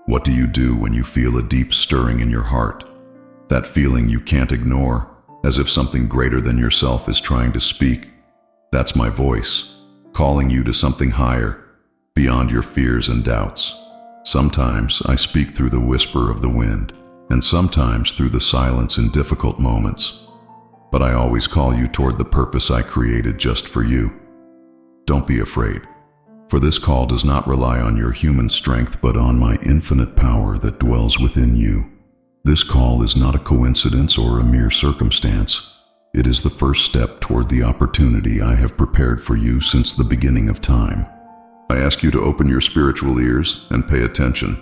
What do you do when you feel a deep stirring in your heart? That feeling you can't ignore, as if something greater than yourself is trying to speak. That's my voice, calling you to something higher, beyond your fears and doubts. Sometimes I speak through the whisper of the wind, and sometimes through the silence in difficult moments. But I always call you toward the purpose I created just for you. Don't be afraid, for this call does not rely on your human strength but on my infinite power that dwells within you. This call is not a coincidence or a mere circumstance. It is the first step toward the opportunity I have prepared for you since the beginning of time. I ask you to open your spiritual ears and pay attention.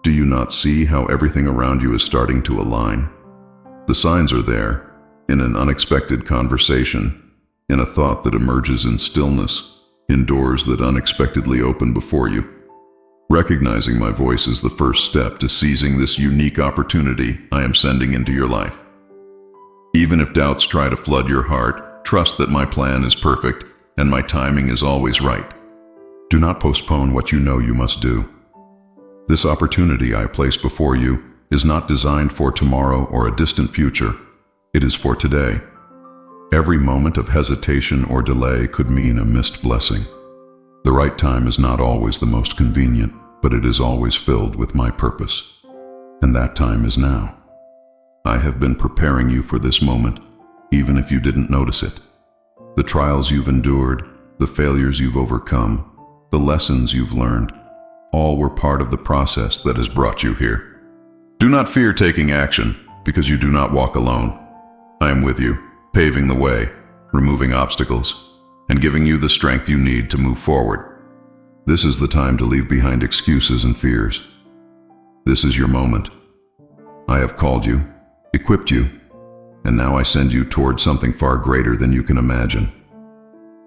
Do you not see how everything around you is starting to align? The signs are there, in an unexpected conversation, in a thought that emerges in stillness, in doors that unexpectedly open before you. Recognizing my voice is the first step to seizing this unique opportunity I am sending into your life. Even if doubts try to flood your heart, trust that my plan is perfect and my timing is always right. Do not postpone what you know you must do. This opportunity I place before you is not designed for tomorrow or a distant future. It is for today. Every moment of hesitation or delay could mean a missed blessing. The right time is not always the most convenient, but it is always filled with my purpose. And that time is now. I have been preparing you for this moment, even if you didn't notice it. The trials you've endured, the failures you've overcome, the lessons you've learned, all were part of the process that has brought you here. Do not fear taking action, because you do not walk alone. I am with you, paving the way, removing obstacles, and giving you the strength you need to move forward. This is the time to leave behind excuses and fears. This is your moment. I have called you, equipped you, and now I send you toward something far greater than you can imagine.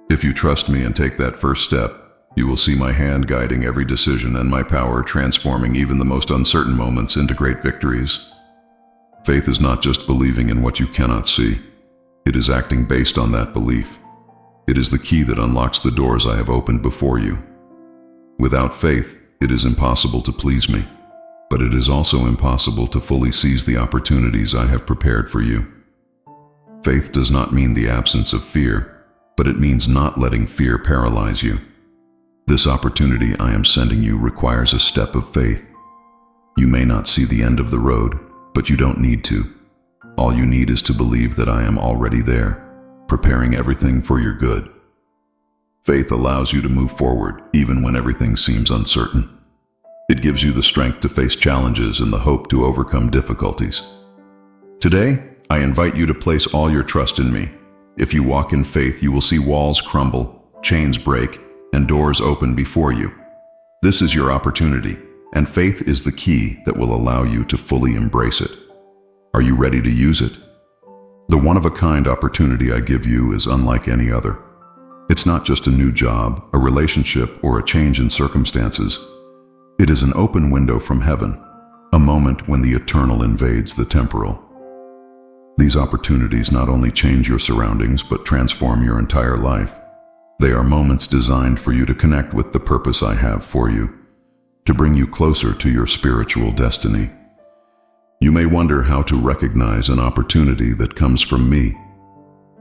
If you trust me and take that first step, you will see my hand guiding every decision and my power transforming even the most uncertain moments into great victories. Faith is not just believing in what you cannot see. It is acting based on that belief. It is the key that unlocks the doors I have opened before you. Without faith, it is impossible to please me, but it is also impossible to fully seize the opportunities I have prepared for you. Faith does not mean the absence of fear, but it means not letting fear paralyze you. This opportunity I am sending you requires a step of faith. You may not see the end of the road, but you don't need to. All you need is to believe that I am already there, preparing everything for your good. Faith allows you to move forward even when everything seems uncertain. It gives you the strength to face challenges and the hope to overcome difficulties. Today, I invite you to place all your trust in me. If you walk in faith, you will see walls crumble, chains break, and doors open before you. This is your opportunity, and faith is the key that will allow you to fully embrace it. Are you ready to use it? The one-of-a-kind opportunity I give you is unlike any other. It's not just a new job, a relationship, or a change in circumstances. It is an open window from heaven, a moment when the eternal invades the temporal. These opportunities not only change your surroundings, but transform your entire life. They are moments designed for you to connect with the purpose I have for you, to bring you closer to your spiritual destiny. You may wonder how to recognize an opportunity that comes from me.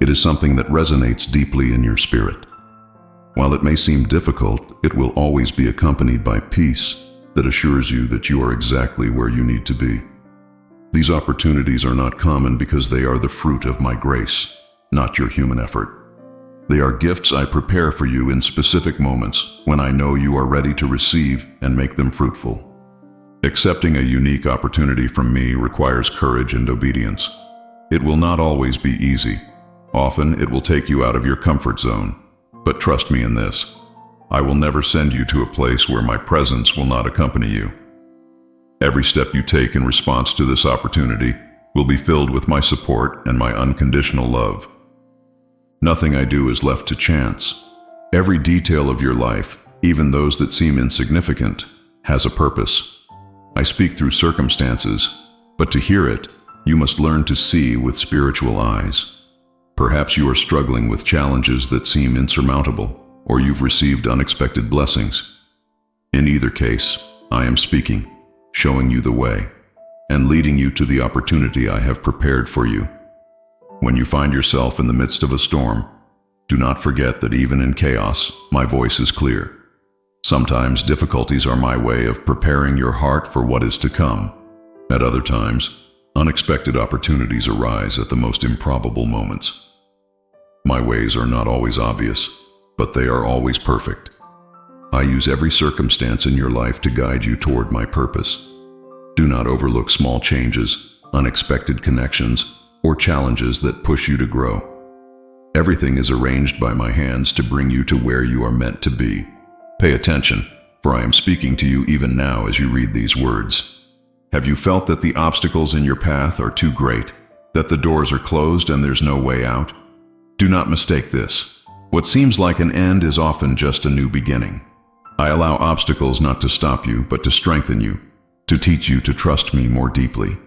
It is something that resonates deeply in your spirit. While it may seem difficult, it will always be accompanied by peace that assures you that you are exactly where you need to be. These opportunities are not common because they are the fruit of my grace, not your human effort. They are gifts I prepare for you in specific moments when I know you are ready to receive and make them fruitful. Accepting a unique opportunity from me requires courage and obedience. It will not always be easy. Often it will take you out of your comfort zone. But trust me in this, I will never send you to a place where my presence will not accompany you. Every step you take in response to this opportunity will be filled with my support and my unconditional love. Nothing I do is left to chance. Every detail of your life, even those that seem insignificant, has a purpose. I speak through circumstances, but to hear it, you must learn to see with spiritual eyes. Perhaps you are struggling with challenges that seem insurmountable, or you've received unexpected blessings. In either case, I am speaking. showing you the way, and leading you to the opportunity I have prepared for you. When you find yourself in the midst of a storm, do not forget that even in chaos, my voice is clear. Sometimes difficulties are my way of preparing your heart for what is to come. At other times, unexpected opportunities arise at the most improbable moments. My ways are not always obvious, but they are always perfect. I use every circumstance in your life to guide you toward my purpose. Do not overlook small changes, unexpected connections, or challenges that push you to grow. Everything is arranged by my hands to bring you to where you are meant to be. Pay attention, for I am speaking to you even now as you read these words. Have you felt that the obstacles in your path are too great, that the doors are closed and there's no way out? Do not mistake this. What seems like an end is often just a new beginning. I allow obstacles not to stop you, but to strengthen you, to teach you to trust me more deeply.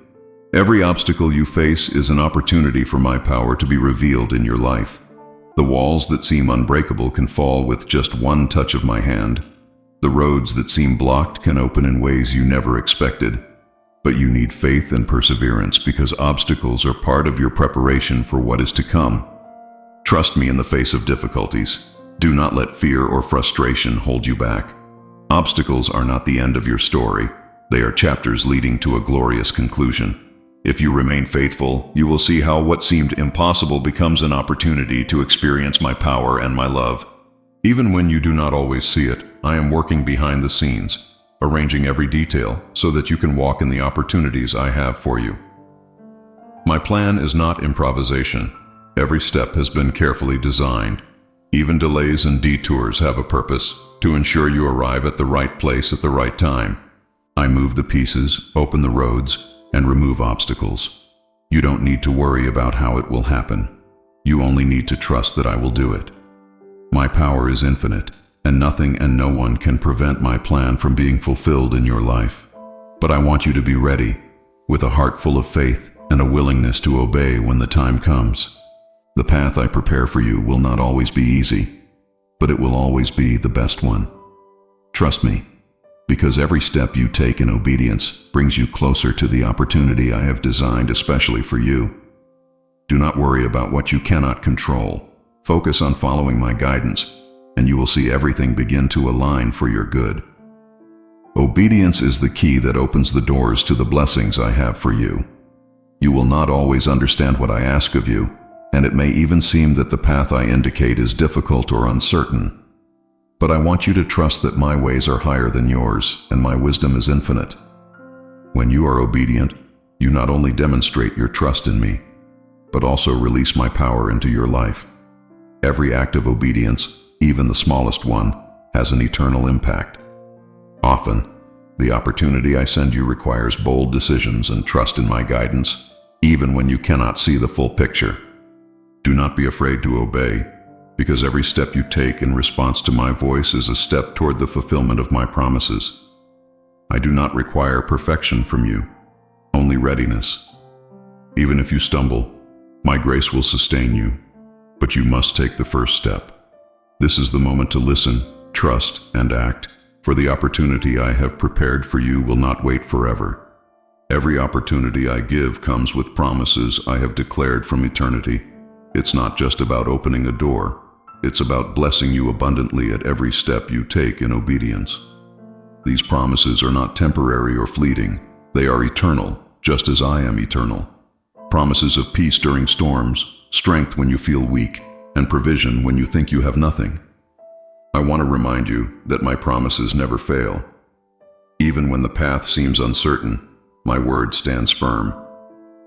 Every obstacle you face is an opportunity for my power to be revealed in your life. The walls that seem unbreakable can fall with just one touch of my hand. The roads that seem blocked can open in ways you never expected. But you need faith and perseverance because obstacles are part of your preparation for what is to come. Trust me in the face of difficulties. Do not let fear or frustration hold you back. Obstacles are not the end of your story. They are chapters leading to a glorious conclusion. If you remain faithful, you will see how what seemed impossible becomes an opportunity to experience my power and my love. Even when you do not always see it, I am working behind the scenes, arranging every detail so that you can walk in the opportunities I have for you. My plan is not improvisation. Every step has been carefully designed. Even delays and detours have a purpose, to ensure you arrive at the right place at the right time. I move the pieces, open the roads, and remove obstacles. You don't need to worry about how it will happen. You only need to trust that I will do it. My power is infinite, and nothing and no one can prevent my plan from being fulfilled in your life. But I want you to be ready, with a heart full of faith and a willingness to obey when the time comes. The path I prepare for you will not always be easy, but it will always be the best one. Trust me, because every step you take in obedience brings you closer to the opportunity I have designed especially for you. Do not worry about what you cannot control. Focus on following my guidance, and you will see everything begin to align for your good. Obedience is the key that opens the doors to the blessings I have for you. You will not always understand what I ask of you, and it may even seem that the path I indicate is difficult or uncertain. But I want you to trust that my ways are higher than yours, and my wisdom is infinite. When you are obedient, you not only demonstrate your trust in me, but also release my power into your life. Every act of obedience, even the smallest one, has an eternal impact. Often, the opportunity I send you requires bold decisions and trust in my guidance, even when you cannot see the full picture. Do not be afraid to obey, because every step you take in response to my voice is a step toward the fulfillment of my promises. I do not require perfection from you, only readiness. Even if you stumble, my grace will sustain you, but you must take the first step. This is the moment to listen, trust, and act, for the opportunity I have prepared for you will not wait forever. Every opportunity I give comes with promises I have declared from eternity. It's not just about opening a door. It's about blessing you abundantly at every step you take in obedience. These promises are not temporary or fleeting. They are eternal, just as I am eternal. Promises of peace during storms, strength when you feel weak, and provision when you think you have nothing. I want to remind you that my promises never fail. Even when the path seems uncertain, my word stands firm.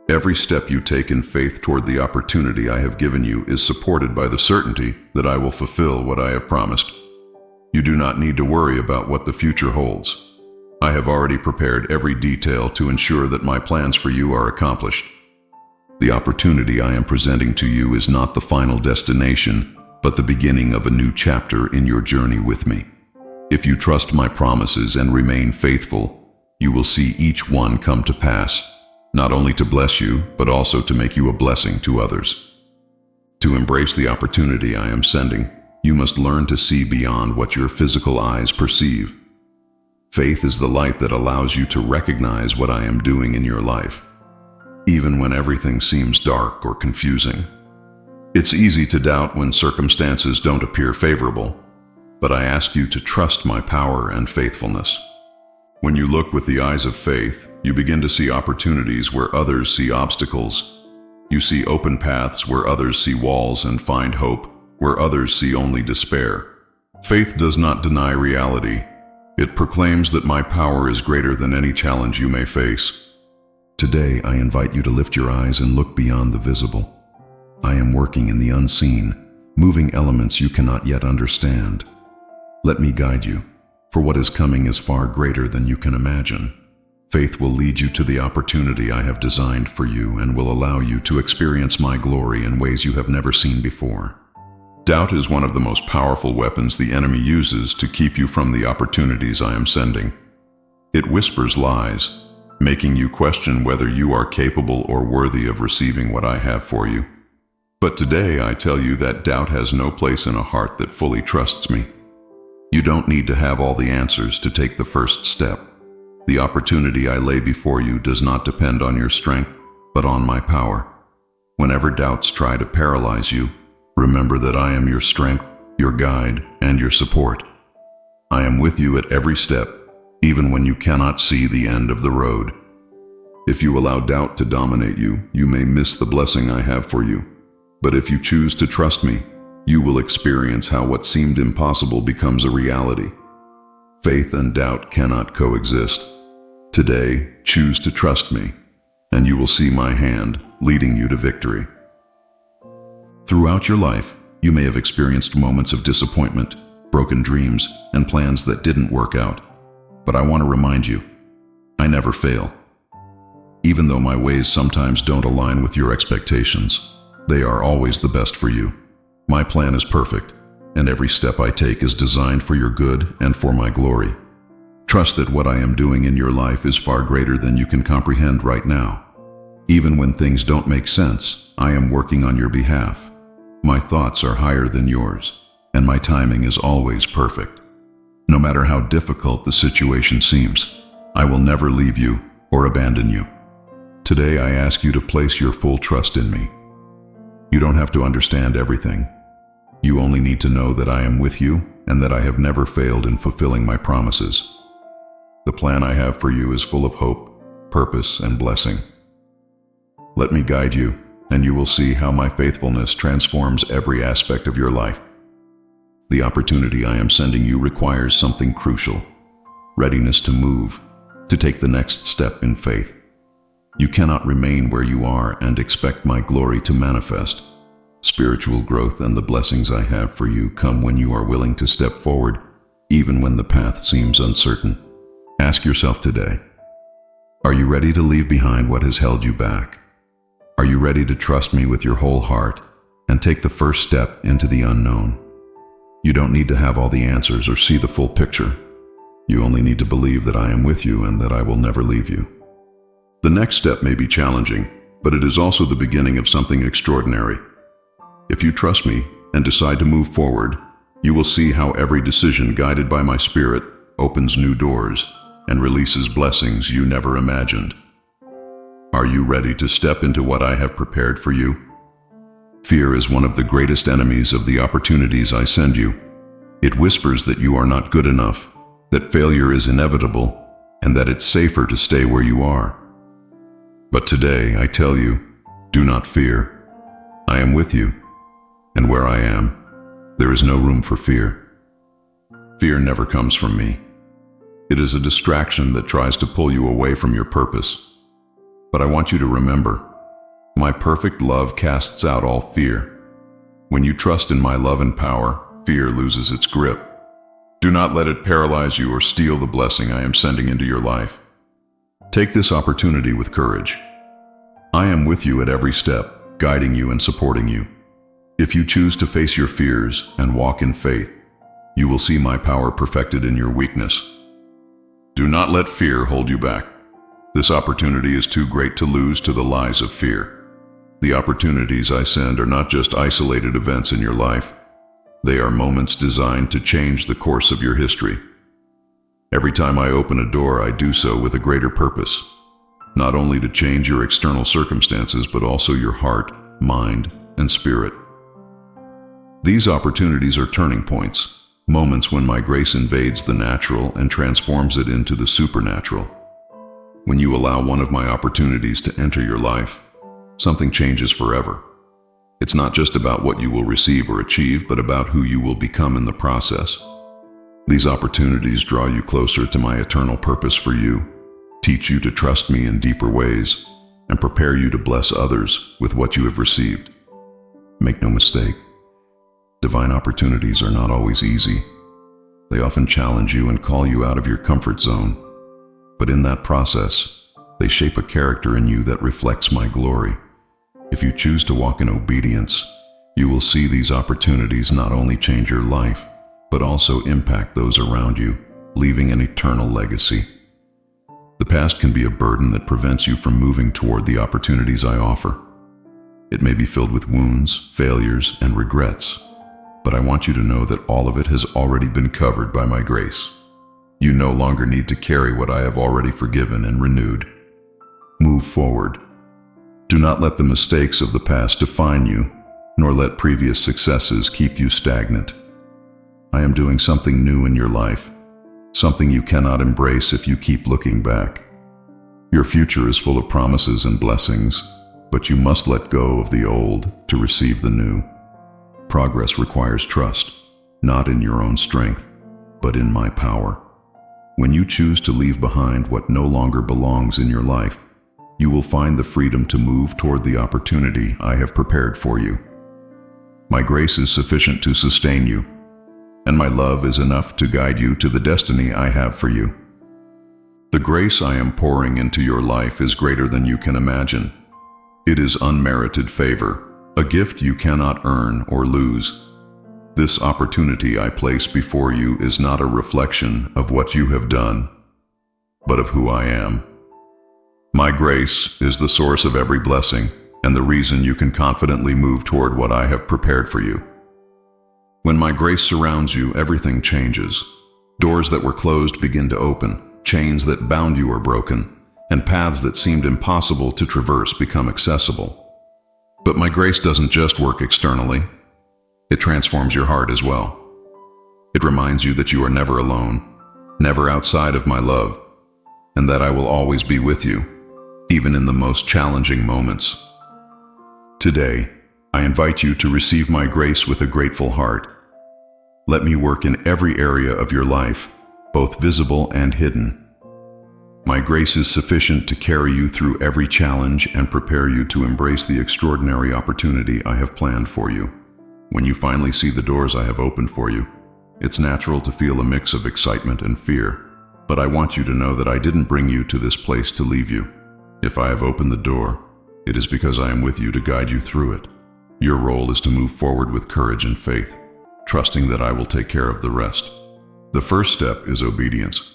Every step you take in faith toward the opportunity I have given you is supported by the certainty that I will fulfill what I have promised. You do not need to worry about what the future holds. I have already prepared every detail to ensure that my plans for you are accomplished. The opportunity I am presenting to you is not the final destination, but the beginning of a new chapter in your journey with me. If you trust my promises and remain faithful, you will see each one come to pass. Not only to bless you, but also to make you a blessing to others. To embrace the opportunity I am sending, you must learn to see beyond what your physical eyes perceive. Faith is the light that allows you to recognize what I am doing in your life, even when everything seems dark or confusing. It's easy to doubt when circumstances don't appear favorable, but I ask you to trust my power and faithfulness. When you look with the eyes of faith, you begin to see opportunities where others see obstacles. You see open paths where others see walls, and find hope where others see only despair. Faith does not deny reality. It proclaims that my power is greater than any challenge you may face. Today, I invite you to lift your eyes and look beyond the visible. I am working in the unseen, moving elements you cannot yet understand. Let me guide you, for what is coming is far greater than you can imagine. Faith will lead you to the opportunity I have designed for you and will allow you to experience my glory in ways you have never seen before. Doubt is one of the most powerful weapons the enemy uses to keep you from the opportunities I am sending. It whispers lies, making you question whether you are capable or worthy of receiving what I have for you. But today I tell you that doubt has no place in a heart that fully trusts me. You don't need to have all the answers to take the first step. The opportunity I lay before you does not depend on your strength, but on my power. Whenever doubts try to paralyze you, remember that I am your strength, your guide, and your support. I am with you at every step, even when you cannot see the end of the road. If you allow doubt to dominate you, you may miss the blessing I have for you. But if you choose to trust me, you will experience how what seemed impossible becomes a reality. Faith and doubt cannot coexist. Today, choose to trust me, and you will see my hand leading you to victory. Throughout your life, you may have experienced moments of disappointment, broken dreams, and plans that didn't work out. But I want to remind you, I never fail. Even though my ways sometimes don't align with your expectations, they are always the best for you. My plan is perfect, and every step I take is designed for your good and for my glory. Trust that what I am doing in your life is far greater than you can comprehend right now. Even when things don't make sense, I am working on your behalf. My thoughts are higher than yours, and my timing is always perfect. No matter how difficult the situation seems, I will never leave you or abandon you. Today I ask you to place your full trust in me. You don't have to understand everything. You only need to know that I am with you and that I have never failed in fulfilling my promises. The plan I have for you is full of hope, purpose, and blessing. Let me guide you, and you will see how my faithfulness transforms every aspect of your life. The opportunity I am sending you requires something crucial: readiness to move, to take the next step in faith. You cannot remain where you are and expect my glory to manifest. Spiritual growth and the blessings I have for you come when you are willing to step forward, even when the path seems uncertain. Ask yourself today, are you ready to leave behind what has held you back? Are you ready to trust me with your whole heart and take the first step into the unknown? You don't need to have all the answers or see the full picture. You only need to believe that I am with you and that I will never leave you. The next step may be challenging, but it is also the beginning of something extraordinary. If you trust me and decide to move forward, you will see how every decision guided by my Spirit opens new doors and releases blessings you never imagined. Are you ready to step into what I have prepared for you? Fear is one of the greatest enemies of the opportunities I send you. It whispers that you are not good enough, that failure is inevitable, and that it's safer to stay where you are. But today, I tell you, do not fear. I am with you, and where I am, there is no room for fear. Fear never comes from me. It is a distraction that tries to pull you away from your purpose. But I want you to remember, my perfect love casts out all fear. When you trust in my love and power, fear loses its grip. Do not let it paralyze you or steal the blessing I am sending into your life. Take this opportunity with courage. I am with you at every step, guiding you and supporting you. If you choose to face your fears and walk in faith, you will see my power perfected in your weakness. Do not let fear hold you back. This opportunity is too great to lose to the lies of fear. The opportunities I send are not just isolated events in your life. They are moments designed to change the course of your history. Every time I open a door, I do so with a greater purpose, not only to change your external circumstances, but also your heart, mind, and spirit. These opportunities are turning points, moments when my grace invades the natural and transforms it into the supernatural. When you allow one of my opportunities to enter your life, something changes forever. It's not just about what you will receive or achieve, but about who you will become in the process. These opportunities draw you closer to my eternal purpose for you, teach you to trust me in deeper ways, and prepare you to bless others with what you have received. Make no mistake, divine opportunities are not always easy. They often challenge you and call you out of your comfort zone. But in that process, they shape a character in you that reflects my glory. If you choose to walk in obedience, you will see these opportunities not only change your life, but also impact those around you, leaving an eternal legacy. The past can be a burden that prevents you from moving toward the opportunities I offer. It may be filled with wounds, failures, and regrets, but I want you to know that all of it has already been covered by my grace. You no longer need to carry what I have already forgiven and renewed. Move forward. Do not let the mistakes of the past define you, nor let previous successes keep you stagnant. I am doing something new in your life, something you cannot embrace if you keep looking back. Your future is full of promises and blessings, but you must let go of the old to receive the new. Progress requires trust, not in your own strength, but in my power. When you choose to leave behind what no longer belongs in your life, you will find the freedom to move toward the opportunity I have prepared for you. My grace is sufficient to sustain you, and my love is enough to guide you to the destiny I have for you. The grace I am pouring into your life is greater than you can imagine. It is unmerited favor, a gift you cannot earn or lose. This opportunity I place before you is not a reflection of what you have done, but of who I am. My grace is the source of every blessing and the reason you can confidently move toward what I have prepared for you. When my grace surrounds you, everything changes. Doors that were closed begin to open, chains that bound you are broken, and paths that seemed impossible to traverse become accessible. But my grace doesn't just work externally. It transforms your heart as well. It reminds you that you are never alone, never outside of my love, and that I will always be with you, even in the most challenging moments. Today, I invite you to receive my grace with a grateful heart. Let me work in every area of your life, both visible and hidden. My grace is sufficient to carry you through every challenge and prepare you to embrace the extraordinary opportunity I have planned for you. When you finally see the doors I have opened for you, it's natural to feel a mix of excitement and fear, but I want you to know that I didn't bring you to this place to leave you. If I have opened the door, it is because I am with you to guide you through it. Your role is to move forward with courage and faith, trusting that I will take care of the rest. The first step is obedience.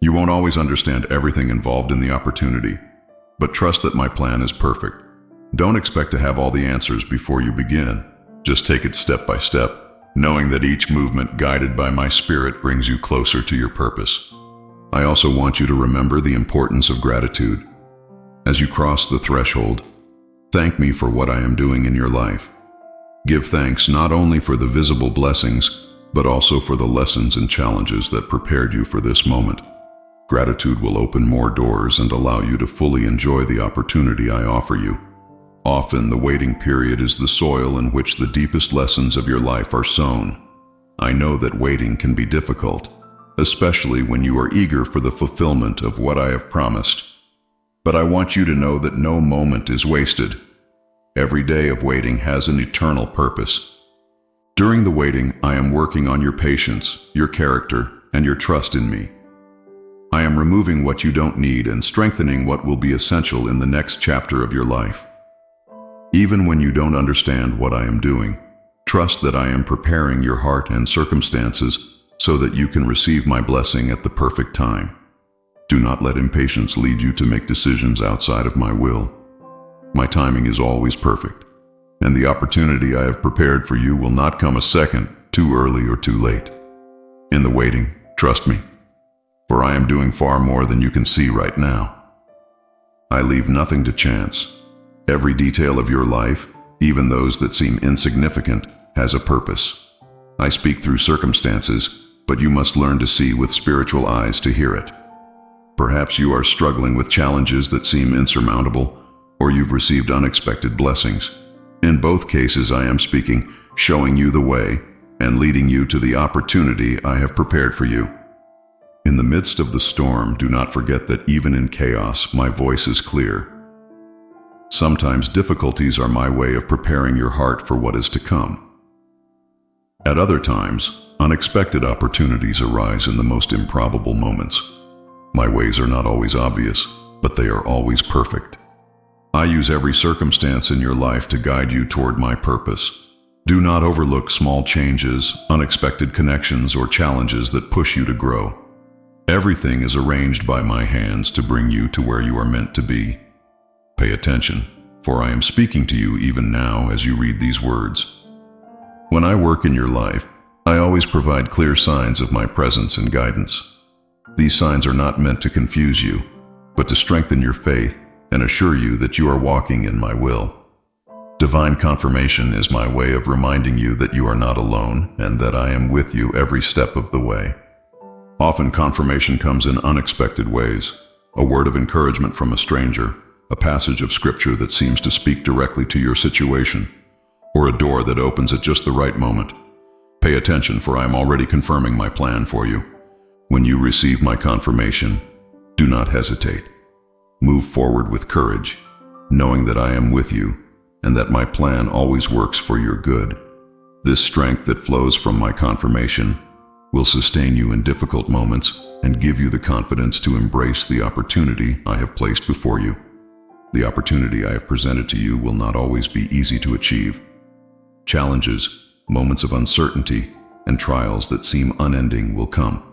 You won't always understand everything involved in the opportunity, but trust that my plan is perfect. Don't expect to have all the answers before you begin. Just take it step by step, knowing that each movement guided by my spirit brings you closer to your purpose. I also want you to remember the importance of gratitude. As you cross the threshold, thank me for what I am doing in your life. Give thanks not only for the visible blessings, but also for the lessons and challenges that prepared you for this moment. Gratitude will open more doors and allow you to fully enjoy the opportunity I offer you. Often, the waiting period is the soil in which the deepest lessons of your life are sown. I know that waiting can be difficult, especially when you are eager for the fulfillment of what I have promised. But I want you to know that no moment is wasted. Every day of waiting has an eternal purpose. During the waiting, I am working on your patience, your character, and your trust in me. I am removing what you don't need and strengthening what will be essential in the next chapter of your life. Even when you don't understand what I am doing, trust that I am preparing your heart and circumstances so that you can receive my blessing at the perfect time. Do not let impatience lead you to make decisions outside of my will. My timing is always perfect, and the opportunity I have prepared for you will not come a second too early or too late. In the waiting, trust me. for I am doing far more than you can see right now. I leave nothing to chance. Every detail of your life, even those that seem insignificant, has a purpose. I speak through circumstances, but you must learn to see with spiritual eyes to hear it. Perhaps you are struggling with challenges that seem insurmountable, or you've received unexpected blessings. In both cases, I am speaking, showing you the way, and leading you to the opportunity I have prepared for you. In the midst of the storm, do not forget that even in chaos, my voice is clear. Sometimes difficulties are my way of preparing your heart for what is to come. At other times, unexpected opportunities arise in the most improbable moments. My ways are not always obvious, but they are always perfect. I use every circumstance in your life to guide you toward my purpose. Do not overlook small changes, unexpected connections, or challenges that push you to grow. Everything is arranged by my hands to bring you to where you are meant to be. Pay attention, for I am speaking to you even now as you read these words. When I work in your life, I always provide clear signs of my presence and guidance. These signs are not meant to confuse you, but to strengthen your faith and assure you that you are walking in my will. Divine confirmation is my way of reminding you that you are not alone and that I am with you every step of the way. Often confirmation comes in unexpected ways, a word of encouragement from a stranger, a passage of scripture that seems to speak directly to your situation, or a door that opens at just the right moment. Pay attention, for I am already confirming my plan for you. When you receive my confirmation, do not hesitate. Move forward with courage, knowing that I am with you and that my plan always works for your good. This strength that flows from my confirmation will sustain you in difficult moments and give you the confidence to embrace the opportunity I have placed before you. The opportunity I have presented to you will not always be easy to achieve. Challenges, moments of uncertainty, and trials that seem unending will come.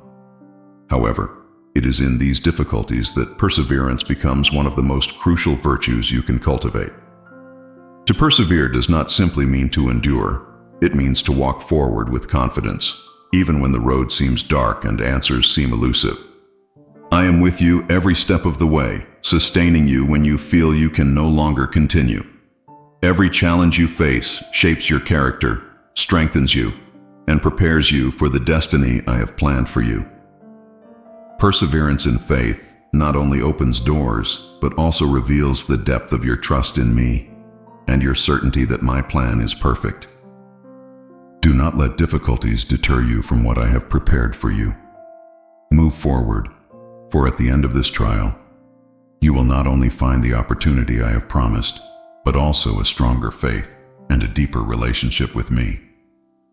However, it is in these difficulties that perseverance becomes one of the most crucial virtues you can cultivate. To persevere does not simply mean to endure. It means to walk forward with confidence, even when the road seems dark and answers seem elusive. I am with you every step of the way, sustaining you when you feel you can no longer continue. Every challenge you face shapes your character, strengthens you, and prepares you for the destiny I have planned for you. Perseverance in faith not only opens doors, but also reveals the depth of your trust in me and your certainty that my plan is perfect. Do not let difficulties deter you from what I have prepared for you. Move forward, for at the end of this trial, you will not only find the opportunity I have promised, but also a stronger faith and a deeper relationship with me.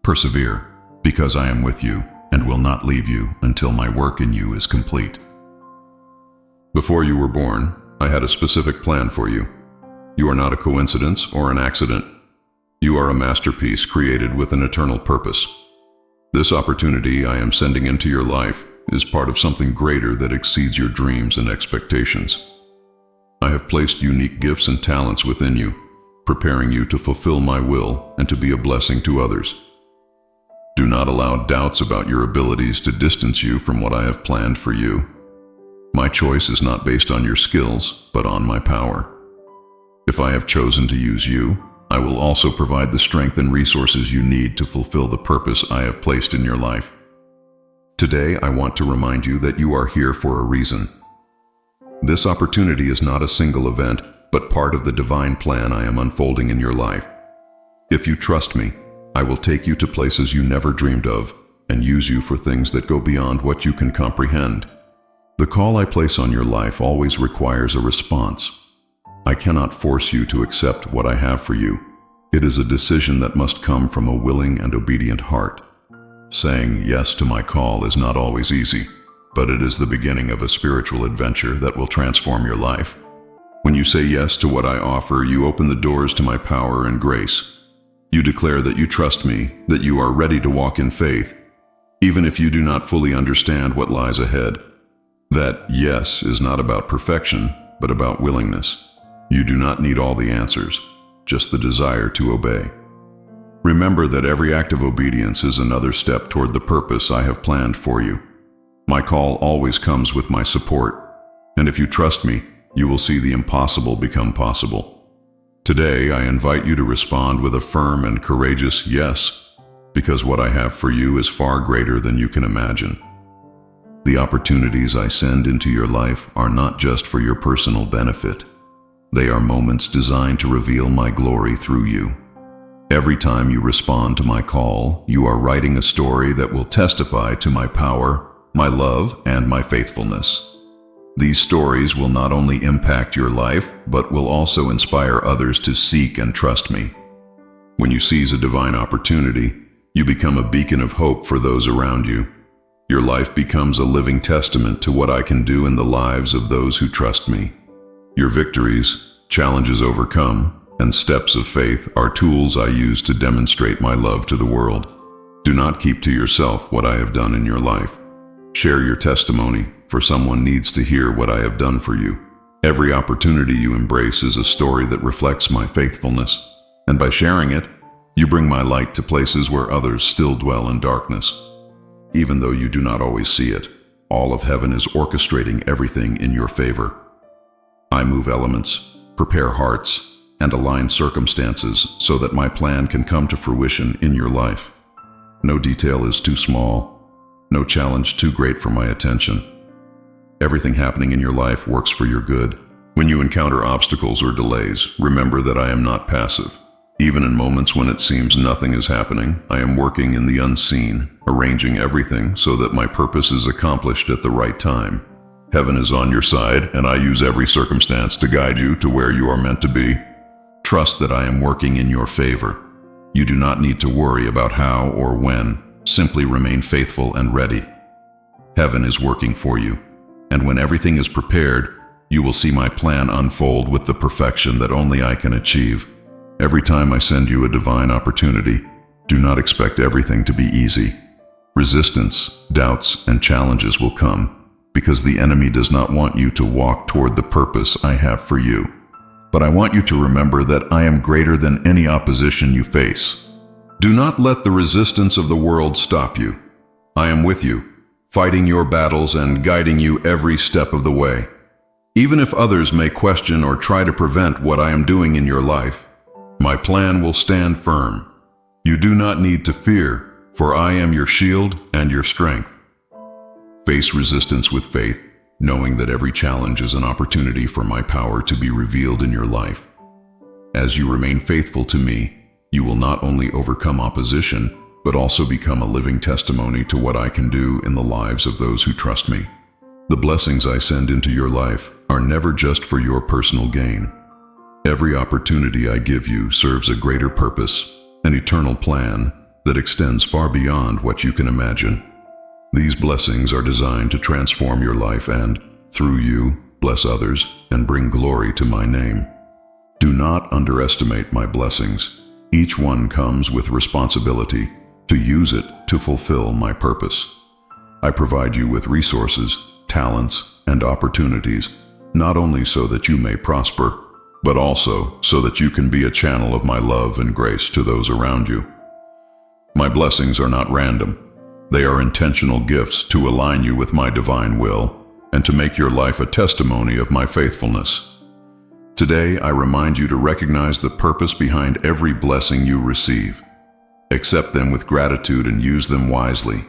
Persevere, because I am with you and will not leave you until my work in you is complete. Before you were born, I had a specific plan for you. You are not a coincidence or an accident. You are a masterpiece created with an eternal purpose. This opportunity I am sending into your life is part of something greater that exceeds your dreams and expectations. I have placed unique gifts and talents within you, preparing you to fulfill my will and to be a blessing to others. Do not allow doubts about your abilities to distance you from what I have planned for you. My choice is not based on your skills, but on my power. If I have chosen to use you, I will also provide the strength and resources you need to fulfill the purpose I have placed in your life. Today, I want to remind you that you are here for a reason. This opportunity is not a single event, but part of the divine plan I am unfolding in your life. If you trust me, I will take you to places you never dreamed of and use you for things that go beyond what you can comprehend. The call I place on your life always requires a response. I cannot force you to accept what I have for you. It is a decision that must come from a willing and obedient heart. Saying yes to my call is not always easy, but it is the beginning of a spiritual adventure that will transform your life. When you say yes to what I offer, you open the doors to my power and grace. You declare that you trust me, that you are ready to walk in faith, even if you do not fully understand what lies ahead. That yes is not about perfection, but about willingness. You do not need all the answers, just the desire to obey. Remember that every act of obedience is another step toward the purpose I have planned for you. My call always comes with my support, and if you trust me, you will see the impossible become possible. Today, I invite you to respond with a firm and courageous yes, because what I have for you is far greater than you can imagine. The opportunities I send into your life are not just for your personal benefit. They are moments designed to reveal my glory through you. Every time you respond to my call, you are writing a story that will testify to my power, my love, and my faithfulness. These stories will not only impact your life, but will also inspire others to seek and trust me. When you seize a divine opportunity, you become a beacon of hope for those around you. Your life becomes a living testament to what I can do in the lives of those who trust me. Your victories, challenges overcome, and steps of faith are tools I use to demonstrate my love to the world. Do not keep to yourself what I have done in your life. Share your testimony, for someone needs to hear what I have done for you. Every opportunity you embrace is a story that reflects my faithfulness, and by sharing it, you bring my light to places where others still dwell in darkness. Even though you do not always see it, all of heaven is orchestrating everything in your favor. I move elements, prepare hearts, and align circumstances so that my plan can come to fruition in your life. No detail is too small, no challenge too great for my attention. Everything happening in your life works for your good. When you encounter obstacles or delays, remember that I am not passive. Even in moments when it seems nothing is happening, I am working in the unseen, arranging everything so that my purpose is accomplished at the right time. Heaven is on your side, and I use every circumstance to guide you to where you are meant to be. Trust that I am working in your favor. You do not need to worry about how or when. Simply remain faithful and ready. Heaven is working for you, and when everything is prepared, you will see my plan unfold with the perfection that only I can achieve. Every time I send you a divine opportunity, do not expect everything to be easy. Resistance, doubts, and challenges will come, because the enemy does not want you to walk toward the purpose I have for you. But I want you to remember that I am greater than any opposition you face. Do not let the resistance of the world stop you. I am with you, fighting your battles and guiding you every step of the way. Even if others may question or try to prevent what I am doing in your life, my plan will stand firm. You do not need to fear, for I am your shield and your strength. Face resistance with faith, knowing that every challenge is an opportunity for my power to be revealed in your life. As you remain faithful to me, you will not only overcome opposition, but also become a living testimony to what I can do in the lives of those who trust me. The blessings I send into your life are never just for your personal gain. Every opportunity I give you serves a greater purpose, an eternal plan that extends far beyond what you can imagine. These blessings are designed to transform your life and, through you, bless others and bring glory to my name. Do not underestimate my blessings. Each one comes with responsibility to use it to fulfill my purpose. I provide you with resources, talents, and opportunities, not only so that you may prosper, but also so that you can be a channel of my love and grace to those around you. My blessings are not random. They are intentional gifts to align you with my divine will and to make your life a testimony of my faithfulness. Today, I remind you to recognize the purpose behind every blessing you receive. Accept them with gratitude and use them wisely.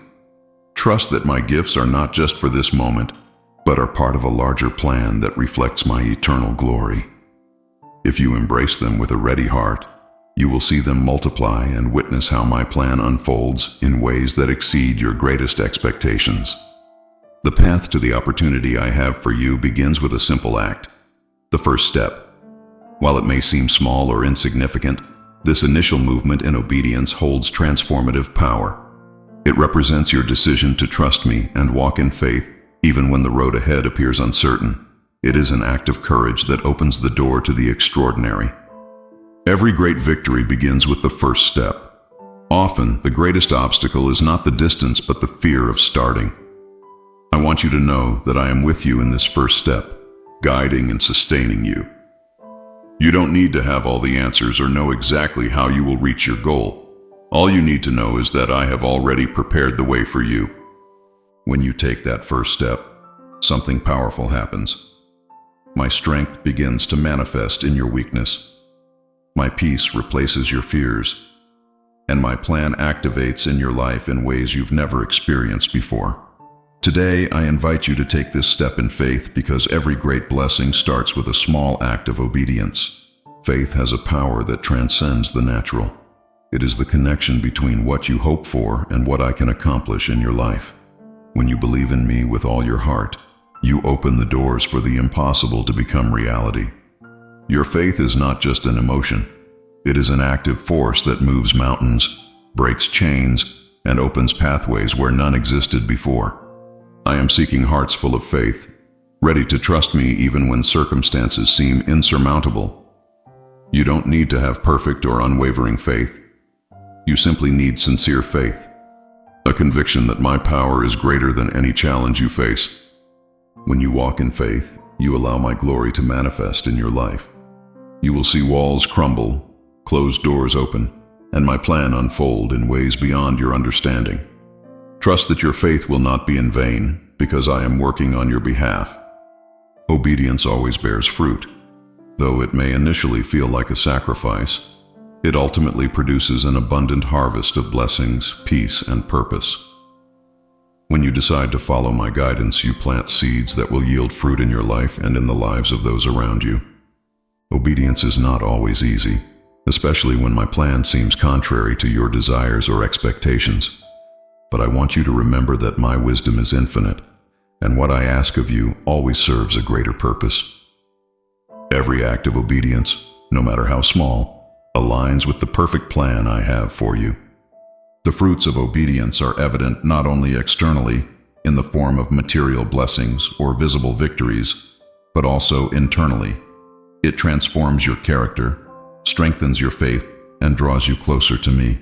Trust that my gifts are not just for this moment, but are part of a larger plan that reflects my eternal glory. If you embrace them with a ready heart, you will see them multiply and witness how my plan unfolds in ways that exceed your greatest expectations. The path to the opportunity I have for you begins with a simple act, the first step. While it may seem small or insignificant, this initial movement in obedience holds transformative power. It represents your decision to trust me and walk in faith even when the road ahead appears uncertain. It is an act of courage that opens the door to the extraordinary. Every great victory begins with the first step. Often, the greatest obstacle is not the distance but the fear of starting. I want you to know that I am with you in this first step, guiding and sustaining you. You don't need to have all the answers or know exactly how you will reach your goal. All you need to know is that I have already prepared the way for you. When you take that first step, something powerful happens. My strength begins to manifest in your weakness. My peace replaces your fears, and my plan activates in your life in ways you've never experienced before. Today, I invite you to take this step in faith because every great blessing starts with a small act of obedience. Faith has a power that transcends the natural. It is the connection between what you hope for and what I can accomplish in your life. When you believe in me with all your heart, you open the doors for the impossible to become reality. Your faith is not just an emotion. It is an active force that moves mountains, breaks chains, and opens pathways where none existed before. I am seeking hearts full of faith, ready to trust me even when circumstances seem insurmountable. You don't need to have perfect or unwavering faith. You simply need sincere faith, a conviction that my power is greater than any challenge you face. When you walk in faith, you allow my glory to manifest in your life. You will see walls crumble, closed doors open, and my plan unfold in ways beyond your understanding. Trust that your faith will not be in vain, because I am working on your behalf. Obedience always bears fruit. Though it may initially feel like a sacrifice, it ultimately produces an abundant harvest of blessings, peace, and purpose. When you decide to follow my guidance, you plant seeds that will yield fruit in your life and in the lives of those around you. Obedience is not always easy, especially when my plan seems contrary to your desires or expectations. But I want you to remember that my wisdom is infinite, and what I ask of you always serves a greater purpose. Every act of obedience, no matter how small, aligns with the perfect plan I have for you. The fruits of obedience are evident not only externally, in the form of material blessings or visible victories, but also internally. It transforms your character, strengthens your faith, and draws you closer to me.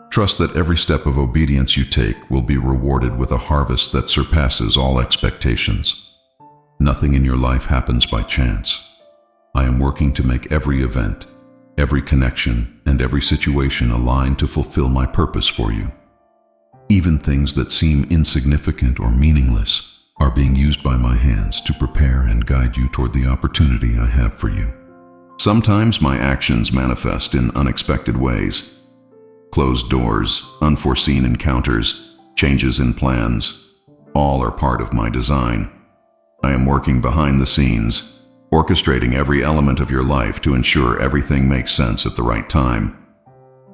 Trust that every step of obedience you take will be rewarded with a harvest that surpasses all expectations. Nothing in your life happens by chance. I am working to make every event, every connection, and every situation align to fulfill my purpose for you. Even things that seem insignificant or meaningless are being used by my hands to prepare and guide you toward the opportunity I have for you. Sometimes my actions manifest in unexpected ways. Closed doors, unforeseen encounters, changes in plans, all are part of my design. I am working behind the scenes, orchestrating every element of your life to ensure everything makes sense at the right time.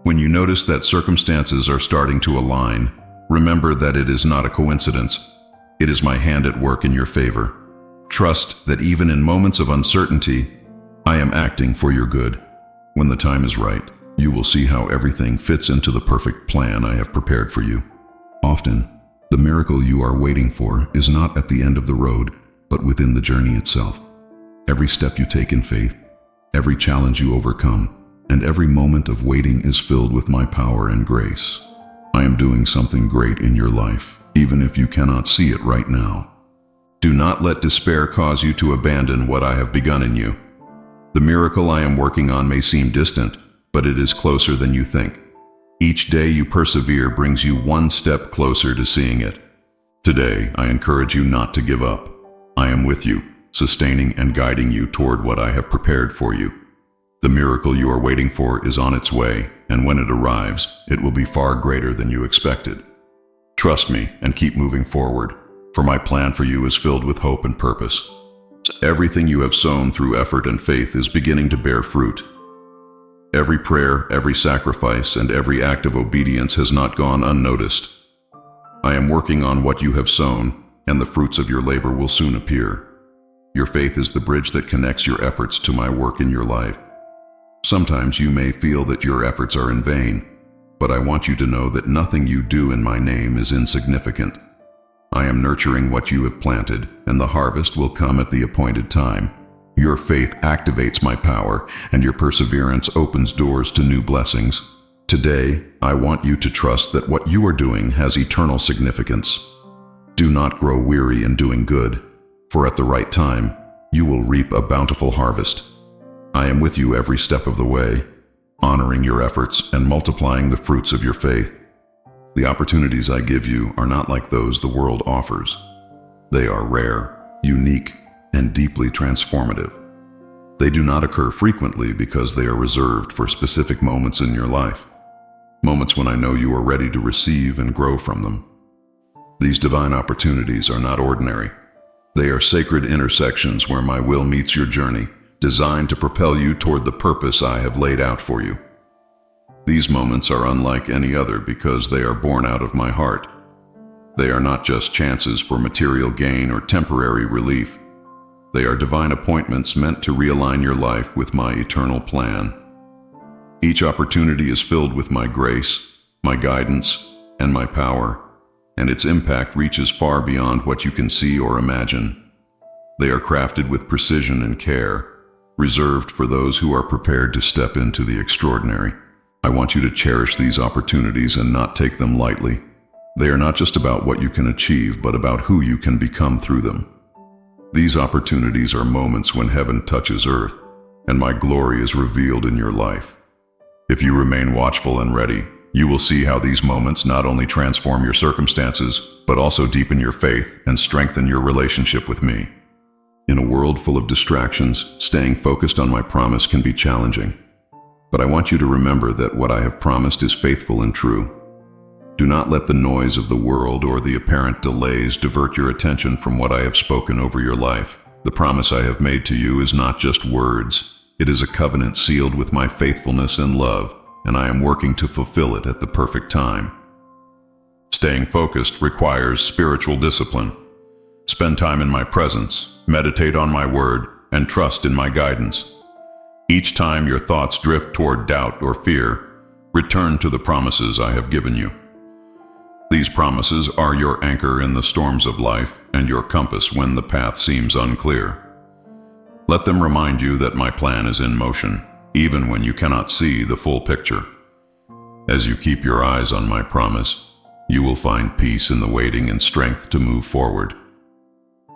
When you notice that circumstances are starting to align, remember that it is not a coincidence. It is my hand at work in your favor. Trust that even in moments of uncertainty, I am acting for your good. When the time is right, you will see how everything fits into the perfect plan I have prepared for you. Often, the miracle you are waiting for is not at the end of the road, but within the journey itself. Every step you take in faith, every challenge you overcome, and every moment of waiting is filled with my power and grace. I am doing something great in your life, even if you cannot see it right now. Do not let despair cause you to abandon what I have begun in you. The miracle I am working on may seem distant, but it is closer than you think. Each day you persevere brings you one step closer to seeing it. Today, I encourage you not to give up. I am with you, sustaining and guiding you toward what I have prepared for you. The miracle you are waiting for is on its way, and when it arrives, it will be far greater than you expected. Trust me and keep moving forward, for my plan for you is filled with hope and purpose. Everything you have sown through effort and faith is beginning to bear fruit. Every prayer, every sacrifice, and every act of obedience has not gone unnoticed. I am working on what you have sown, and the fruits of your labor will soon appear. Your faith is the bridge that connects your efforts to my work in your life. Sometimes you may feel that your efforts are in vain, but I want you to know that nothing you do in my name is insignificant. I am nurturing what you have planted, and the harvest will come at the appointed time. Your faith activates my power, and your perseverance opens doors to new blessings. Today, I want you to trust that what you are doing has eternal significance. Do not grow weary in doing good, for at the right time, you will reap a bountiful harvest. I am with you every step of the way, honoring your efforts and multiplying the fruits of your faith. The opportunities I give you are not like those the world offers. They are rare, unique, and deeply transformative. They do not occur frequently because they are reserved for specific moments in your life. Moments when I know you are ready to receive and grow from them. These divine opportunities are not ordinary. They are sacred intersections where my will meets your journey, designed to propel you toward the purpose I have laid out for you. These moments are unlike any other because they are born out of my heart. They are not just chances for material gain or temporary relief. They are divine appointments meant to realign your life with my eternal plan. Each opportunity is filled with my grace, my guidance, and my power, and its impact reaches far beyond what you can see or imagine. They are crafted with precision and care, reserved for those who are prepared to step into the extraordinary. I want you to cherish these opportunities and not take them lightly. They are not just about what you can achieve, but about who you can become through them. These opportunities are moments when heaven touches earth, and my glory is revealed in your life. If you remain watchful and ready, you will see how these moments not only transform your circumstances, but also deepen your faith and strengthen your relationship with me. In a world full of distractions, staying focused on my promise can be challenging. But I want you to remember that what I have promised is faithful and true. Do not let the noise of the world or the apparent delays divert your attention from what I have spoken over your life. The promise I have made to you is not just words. It is a covenant sealed with my faithfulness and love, and I am working to fulfill it at the perfect time. Staying focused requires spiritual discipline. Spend time in my presence, meditate on my word, and trust in my guidance. Each time your thoughts drift toward doubt or fear, return to the promises I have given you. These promises are your anchor in the storms of life and your compass when the path seems unclear. Let them remind you that my plan is in motion, even when you cannot see the full picture. As you keep your eyes on my promise, you will find peace in the waiting and strength to move forward.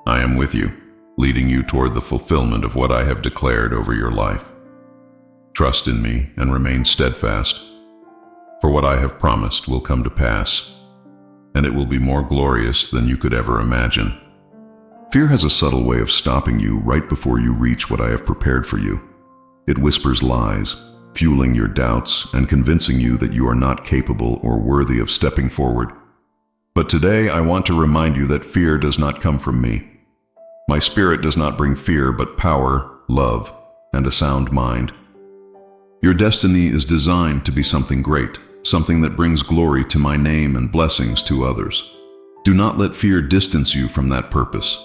I am with you, leading you toward the fulfillment of what I have declared over your life. Trust in me and remain steadfast, for what I have promised will come to pass, and it will be more glorious than you could ever imagine. Fear has a subtle way of stopping you right before you reach what I have prepared for you. It whispers lies, fueling your doubts and convincing you that you are not capable or worthy of stepping forward. But today I want to remind you that fear does not come from me. My spirit does not bring fear, but power, love, and a sound mind. Your destiny is designed to be something great, something that brings glory to my name and blessings to others. Do not let fear distance you from that purpose.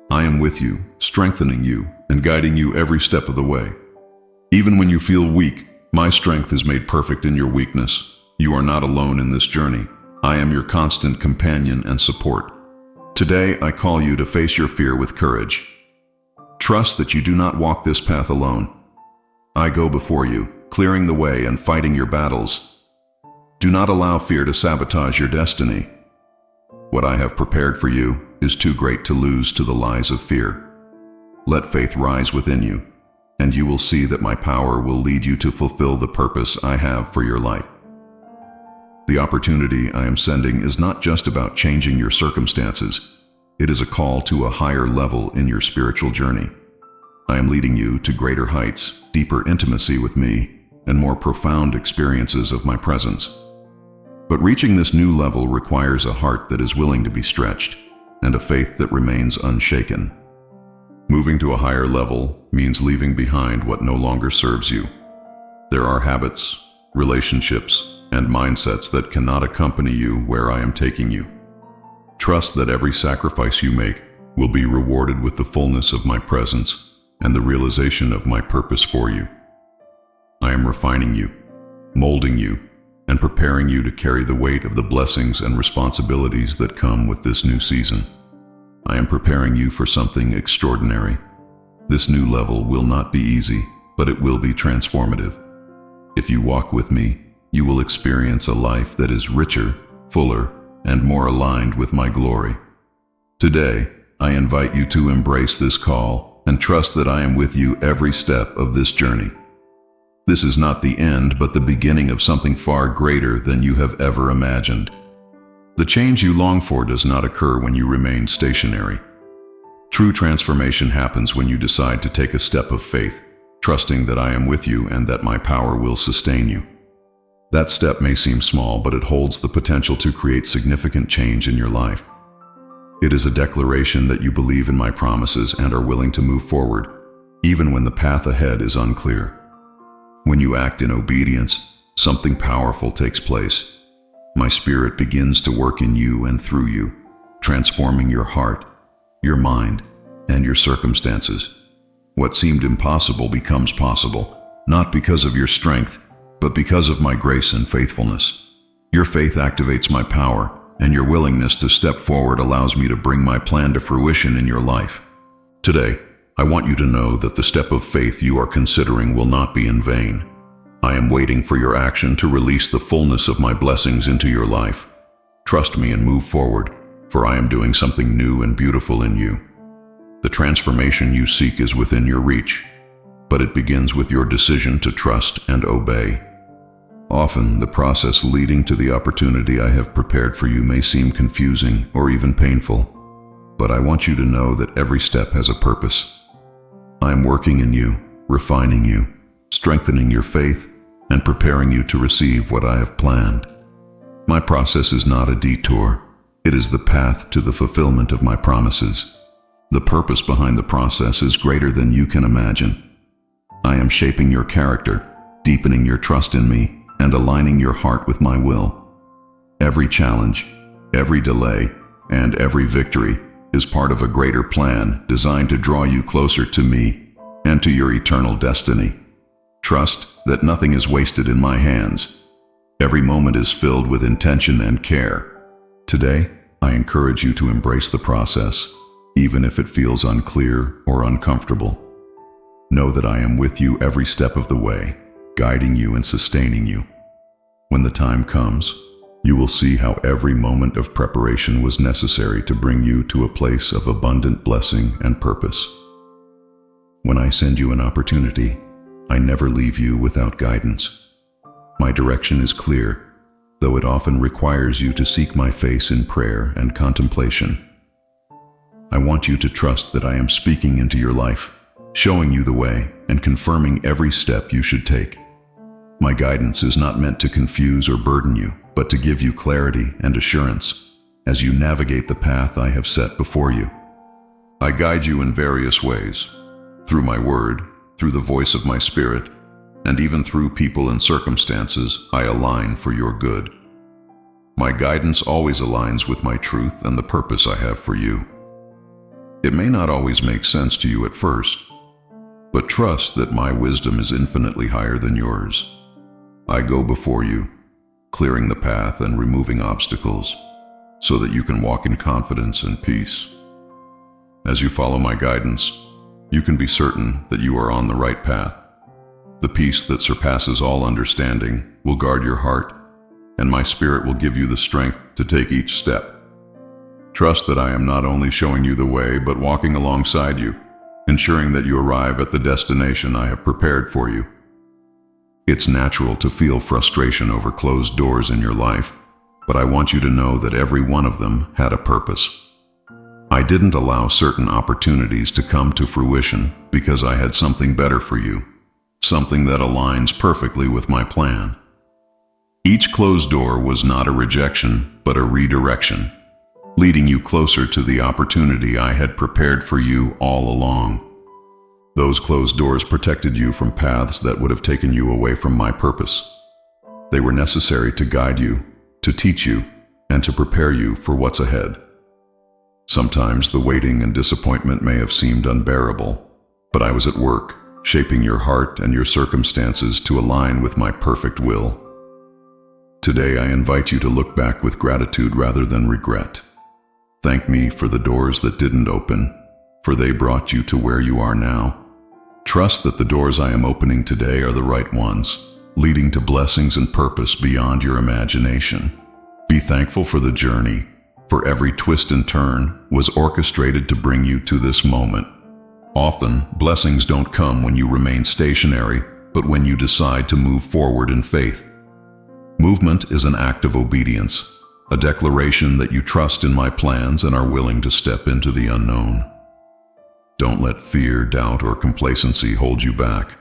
I am with you, strengthening you, and guiding you every step of the way. Even when you feel weak, my strength is made perfect in your weakness. You are not alone in this journey. I am your constant companion and support. Today, I call you to face your fear with courage. Trust that you do not walk this path alone. I go before you, clearing the way and fighting your battles. Do not allow fear to sabotage your destiny. What I have prepared for you is too great to lose to the lies of fear. Let faith rise within you, and you will see that my power will lead you to fulfill the purpose I have for your life. The opportunity I am sending is not just about changing your circumstances. It is a call to a higher level in your spiritual journey. I am leading you to greater heights, deeper intimacy with me, and more profound experiences of my presence. But reaching this new level requires a heart that is willing to be stretched, and a faith that remains unshaken. Moving to a higher level means leaving behind what no longer serves you. There are habits, relationships, and mindsets that cannot accompany you where I am taking you. Trust that every sacrifice you make will be rewarded with the fullness of my presence and the realization of my purpose for you. I am refining you, molding you, and preparing you to carry the weight of the blessings and responsibilities that come with this new season. I am preparing you for something extraordinary. This new level will not be easy, but it will be transformative. If you walk with me, you will experience a life that is richer, fuller, and more aligned with my glory. Today, I invite you to embrace this call and trust that I am with you every step of this journey. This is not the end, but the beginning of something far greater than you have ever imagined. The change you long for does not occur when you remain stationary. True transformation happens when you decide to take a step of faith, trusting that I am with you and that my power will sustain you. That step may seem small, but it holds the potential to create significant change in your life. It is a declaration that you believe in my promises and are willing to move forward, even when the path ahead is unclear. When you act in obedience, something powerful takes place. My Spirit begins to work in you and through you, transforming your heart, your mind, and your circumstances. What seemed impossible becomes possible, not because of your strength, but because of my grace and faithfulness. Your faith activates my power, and your willingness to step forward allows me to bring my plan to fruition in your life. Today, I want you to know that the step of faith you are considering will not be in vain. I am waiting for your action to release the fullness of my blessings into your life. Trust me and move forward, for I am doing something new and beautiful in you. The transformation you seek is within your reach, but it begins with your decision to trust and obey. Often, the process leading to the opportunity I have prepared for you may seem confusing or even painful, but I want you to know that every step has a purpose. I am working in you, refining you, strengthening your faith, and preparing you to receive what I have planned. My process is not a detour. It is the path to the fulfillment of my promises. The purpose behind the process is greater than you can imagine. I am shaping your character, deepening your trust in me, and aligning your heart with my will. Every challenge, every delay, and every victory is part of a greater plan designed to draw you closer to me and to your eternal destiny. Trust that nothing is wasted in my hands. Every moment is filled with intention and care. Today, I encourage you to embrace the process, even if it feels unclear or uncomfortable. Know that I am with you every step of the way, guiding you and sustaining you. When the time comes, you will see how every moment of preparation was necessary to bring you to a place of abundant blessing and purpose. When I send you an opportunity, I never leave you without guidance. My direction is clear, though it often requires you to seek my face in prayer and contemplation. I want you to trust that I am speaking into your life, showing you the way and confirming every step you should take. My guidance is not meant to confuse or burden you, but to give you clarity and assurance as you navigate the path I have set before you. I guide you in various ways, through my word, through the voice of my Spirit, and even through people and circumstances I align for your good. My guidance always aligns with my truth and the purpose I have for you. It may not always make sense to you at first, but trust that my wisdom is infinitely higher than yours. I go before you, clearing the path and removing obstacles, so that you can walk in confidence and peace. As you follow my guidance, you can be certain that you are on the right path. The peace that surpasses all understanding will guard your heart, and my Spirit will give you the strength to take each step. Trust that I am not only showing you the way, but walking alongside you, ensuring that you arrive at the destination I have prepared for you. It's natural to feel frustration over closed doors in your life, but I want you to know that every one of them had a purpose. I didn't allow certain opportunities to come to fruition because I had something better for you, something that aligns perfectly with my plan. Each closed door was not a rejection, but a redirection, leading you closer to the opportunity I had prepared for you all along. Those closed doors protected you from paths that would have taken you away from my purpose. They were necessary to guide you, to teach you, and to prepare you for what's ahead. Sometimes the waiting and disappointment may have seemed unbearable, but I was at work, shaping your heart and your circumstances to align with my perfect will. Today I invite you to look back with gratitude rather than regret. Thank me for the doors that didn't open, for they brought you to where you are now. Trust that the doors I am opening today are the right ones, leading to blessings and purpose beyond your imagination. Be thankful for the journey, for every twist and turn was orchestrated to bring you to this moment. Often, blessings don't come when you remain stationary, but when you decide to move forward in faith. Movement is an act of obedience, a declaration that you trust in my plans and are willing to step into the unknown. Don't let fear, doubt, or complacency hold you back.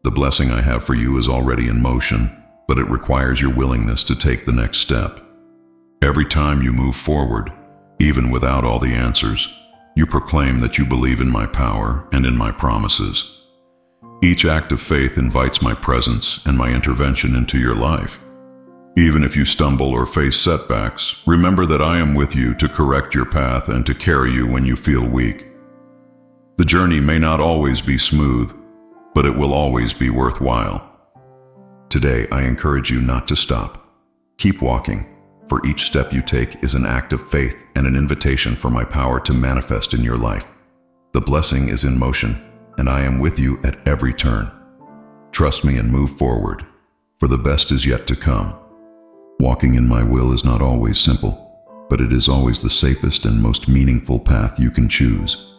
The blessing I have for you is already in motion, but it requires your willingness to take the next step. Every time you move forward, even without all the answers, you proclaim that you believe in my power and in my promises. Each act of faith invites my presence and my intervention into your life. Even if you stumble or face setbacks, remember that I am with you to correct your path and to carry you when you feel weak. The journey may not always be smooth, but it will always be worthwhile. Today, I encourage you not to stop. Keep walking, for each step you take is an act of faith and an invitation for my power to manifest in your life. The blessing is in motion, and I am with you at every turn. Trust me and move forward, for the best is yet to come. Walking in my will is not always simple, but it is always the safest and most meaningful path you can choose.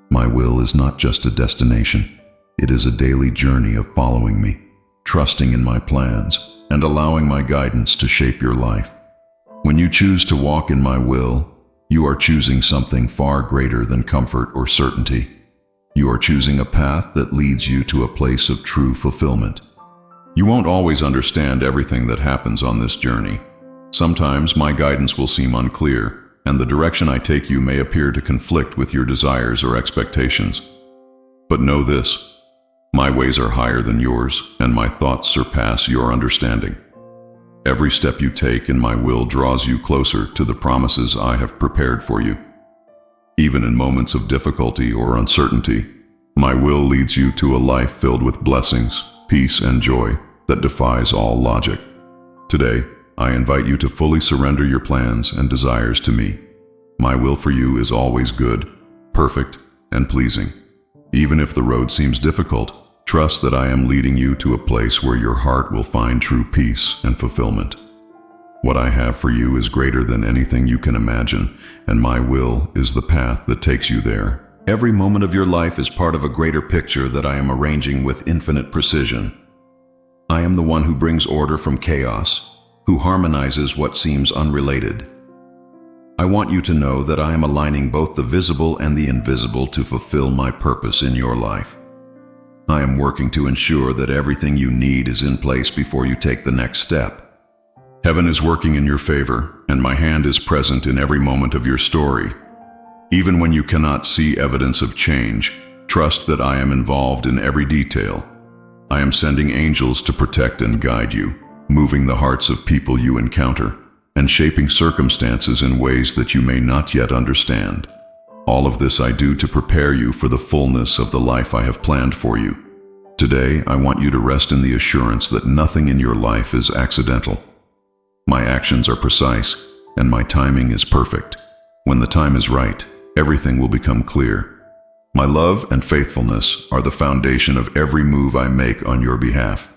My will is not just a destination. It is a daily journey of following me, trusting in my plans, and allowing my guidance to shape your life. When you choose to walk in my will, you are choosing something far greater than comfort or certainty. You are choosing a path that leads you to a place of true fulfillment. You won't always understand everything that happens on this journey. Sometimes my guidance will seem unclear, and the direction I take you may appear to conflict with your desires or expectations. But know this: my ways are higher than yours, and my thoughts surpass your understanding. Every step you take in my will draws you closer to the promises I have prepared for you. Even in moments of difficulty or uncertainty, my will leads you to a life filled with blessings, peace, and joy that defies all logic. Today, I invite you to fully surrender your plans and desires to me. My will for you is always good, perfect, and pleasing. Even if the road seems difficult, trust that I am leading you to a place where your heart will find true peace and fulfillment. What I have for you is greater than anything you can imagine, and my will is the path that takes you there. Every moment of your life is part of a greater picture that I am arranging with infinite precision. I am the one who brings order from chaos, who harmonizes what seems unrelated. I want you to know that I am aligning both the visible and the invisible to fulfill my purpose in your life. I am working to ensure that everything you need is in place before you take the next step. Heaven is working in your favor, and my hand is present in every moment of your story. Even when you cannot see evidence of change, trust that I am involved in every detail. I am sending angels to protect and guide you, moving the hearts of people you encounter, and shaping circumstances in ways that you may not yet understand. All of this I do to prepare you for the fullness of the life I have planned for you. Today, I want you to rest in the assurance that nothing in your life is accidental. My actions are precise, and my timing is perfect. When the time is right, everything will become clear. My love and faithfulness are the foundation of every move I make on your behalf.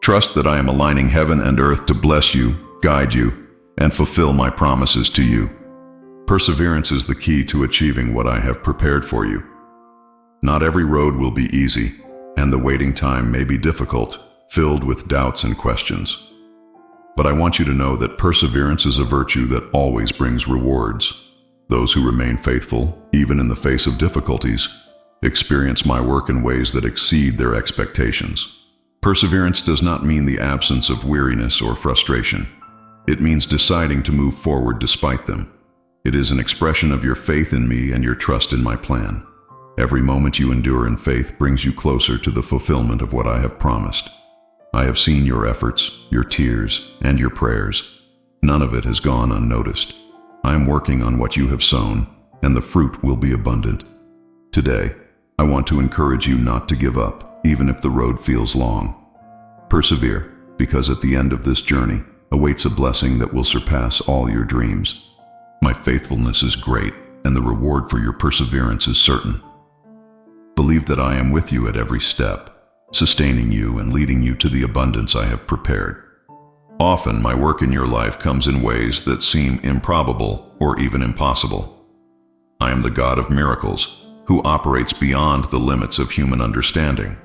Trust that I am aligning heaven and earth to bless you, guide you, and fulfill my promises to you. Perseverance is the key to achieving what I have prepared for you. Not every road will be easy, and the waiting time may be difficult, filled with doubts and questions. But I want you to know that perseverance is a virtue that always brings rewards. Those who remain faithful, even in the face of difficulties, experience my work in ways that exceed their expectations. Perseverance does not mean the absence of weariness or frustration. It means deciding to move forward despite them. It is an expression of your faith in me and your trust in my plan. Every moment you endure in faith brings you closer to the fulfillment of what I have promised. I have seen your efforts, your tears, and your prayers. None of it has gone unnoticed. I am working on what you have sown, and the fruit will be abundant. Today, I want to encourage you not to give up, even if the road feels long. Persevere, because at the end of this journey awaits a blessing that will surpass all your dreams. My faithfulness is great, and the reward for your perseverance is certain. Believe that I am with you at every step, sustaining you and leading you to the abundance I have prepared. Often, my work in your life comes in ways that seem improbable or even impossible. I am the God of miracles, who operates beyond the limits of human understanding.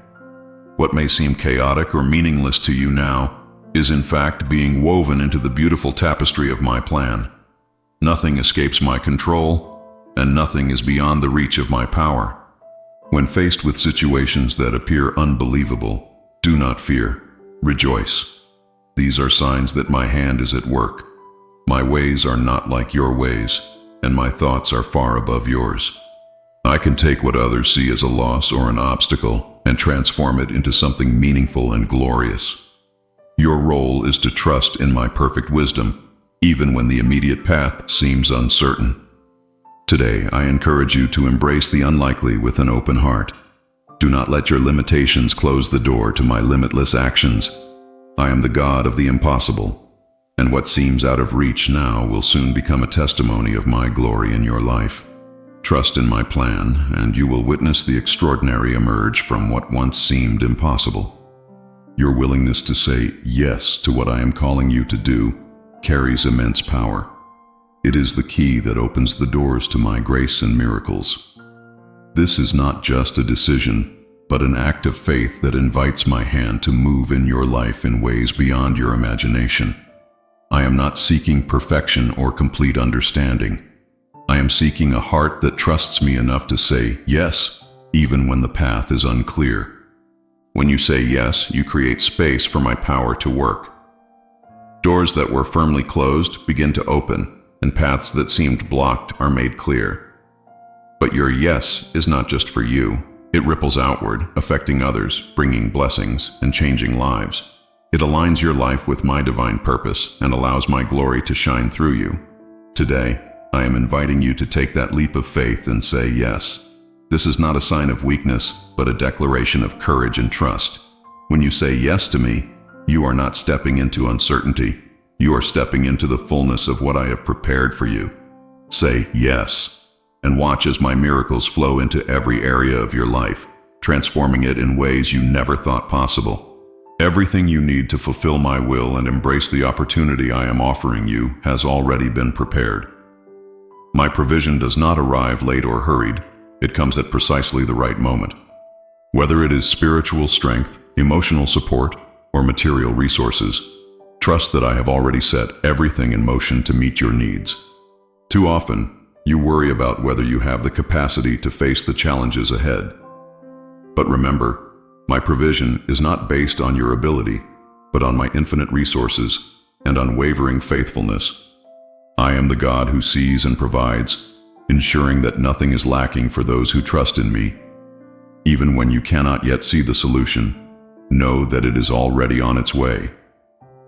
What may seem chaotic or meaningless to you now is in fact being woven into the beautiful tapestry of my plan. Nothing escapes my control, and nothing is beyond the reach of my power. When faced with situations that appear unbelievable, do not fear, rejoice. These are signs that my hand is at work. My ways are not like your ways, and my thoughts are far above yours. I can take what others see as a loss or an obstacle and transform it into something meaningful and glorious. Your role is to trust in my perfect wisdom, even when the immediate path seems uncertain. Today, I encourage you to embrace the unlikely with an open heart. Do not let your limitations close the door to my limitless actions. I am the God of the impossible, and what seems out of reach now will soon become a testimony of my glory in your life. Trust in my plan, and you will witness the extraordinary emerge from what once seemed impossible. Your willingness to say yes to what I am calling you to do carries immense power. It is the key that opens the doors to my grace and miracles. This is not just a decision, but an act of faith that invites my hand to move in your life in ways beyond your imagination. I am not seeking perfection or complete understanding. I am seeking a heart that trusts me enough to say yes, even when the path is unclear. When you say yes, you create space for my power to work. Doors that were firmly closed begin to open, and paths that seemed blocked are made clear. But your yes is not just for you. It ripples outward, affecting others, bringing blessings, and changing lives. It aligns your life with my divine purpose and allows my glory to shine through you. Today, I am inviting you to take that leap of faith and say yes. This is not a sign of weakness, but a declaration of courage and trust. When you say yes to me, you are not stepping into uncertainty. You are stepping into the fullness of what I have prepared for you. Say yes, and watch as my miracles flow into every area of your life, transforming it in ways you never thought possible. Everything you need to fulfill my will and embrace the opportunity I am offering you has already been prepared. My provision does not arrive late or hurried. It comes at precisely the right moment. Whether it is spiritual strength, emotional support, or material resources, trust that I have already set everything in motion to meet your needs. Too often, you worry about whether you have the capacity to face the challenges ahead. But remember, my provision is not based on your ability, but on my infinite resources and unwavering faithfulness. I am the God who sees and provides, ensuring that nothing is lacking for those who trust in me. Even when you cannot yet see the solution, know that it is already on its way.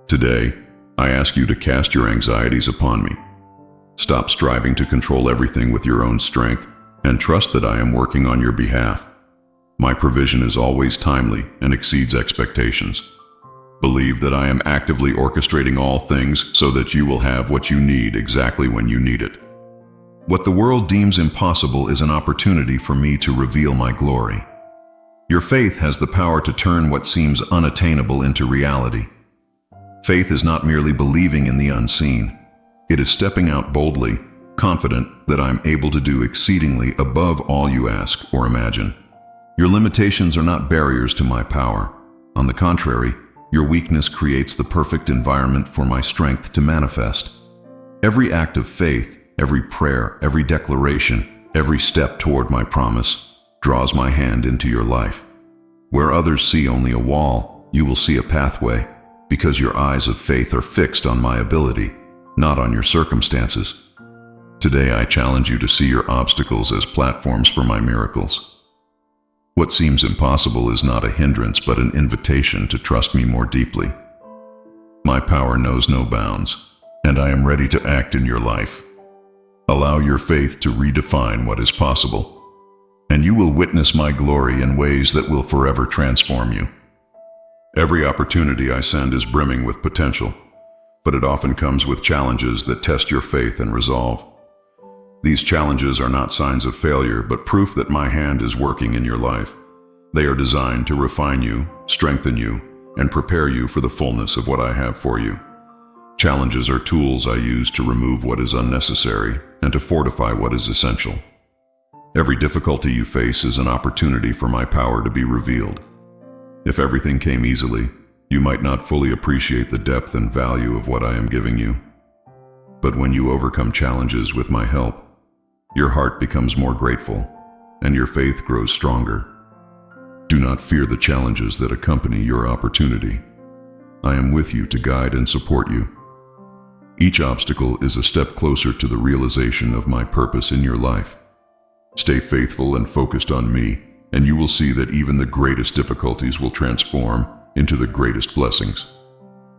Today, I ask you to cast your anxieties upon me. Stop striving to control everything with your own strength, and trust that I am working on your behalf. My provision is always timely and exceeds expectations. Believe that I am actively orchestrating all things so that you will have what you need exactly when you need it. What the world deems impossible is an opportunity for me to reveal my glory. Your faith has the power to turn what seems unattainable into reality. Faith is not merely believing in the unseen. It is stepping out boldly, confident that I am able to do exceedingly above all you ask or imagine. Your limitations are not barriers to my power. On the contrary, your weakness creates the perfect environment for my strength to manifest. Every act of faith, every prayer, every declaration, every step toward my promise draws my hand into your life. Where others see only a wall, you will see a pathway, because your eyes of faith are fixed on my ability, not on your circumstances. Today I challenge you to see your obstacles as platforms for my miracles. What seems impossible is not a hindrance but an invitation to trust me more deeply. My power knows no bounds, and I am ready to act in your life. Allow your faith to redefine what is possible, and you will witness my glory in ways that will forever transform you. Every opportunity I send is brimming with potential, but it often comes with challenges that test your faith and resolve. These challenges are not signs of failure, but proof that my hand is working in your life. They are designed to refine you, strengthen you, and prepare you for the fullness of what I have for you. Challenges are tools I use to remove what is unnecessary and to fortify what is essential. Every difficulty you face is an opportunity for my power to be revealed. If everything came easily, You might not fully appreciate the depth and value of what I am giving you. But when you overcome challenges with my help, your heart becomes more grateful, and your faith grows stronger. Do not fear the challenges that accompany your opportunity. I am with you to guide and support you. Each obstacle is a step closer to the realization of my purpose in your life. Stay faithful and focused on me, and you will see that even the greatest difficulties will transform into the greatest blessings.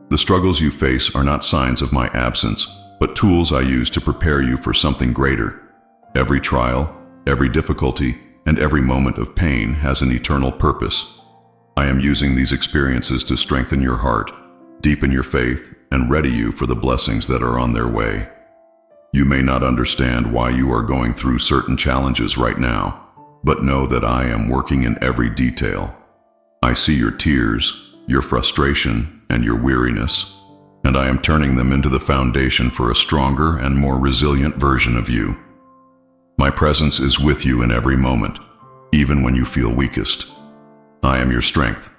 The struggles you face are not signs of my absence, but tools I use to prepare you for something greater. Every trial, every difficulty, and every moment of pain has an eternal purpose. I am using these experiences to strengthen your heart, deepen your faith, and ready you for the blessings that are on their way. You may not understand why you are going through certain challenges right now, but know that I am working in every detail. I see your tears, your frustration, and your weariness, and I am turning them into the foundation for a stronger and more resilient version of you. My presence is with you in every moment, even when you feel weakest. I am your strength.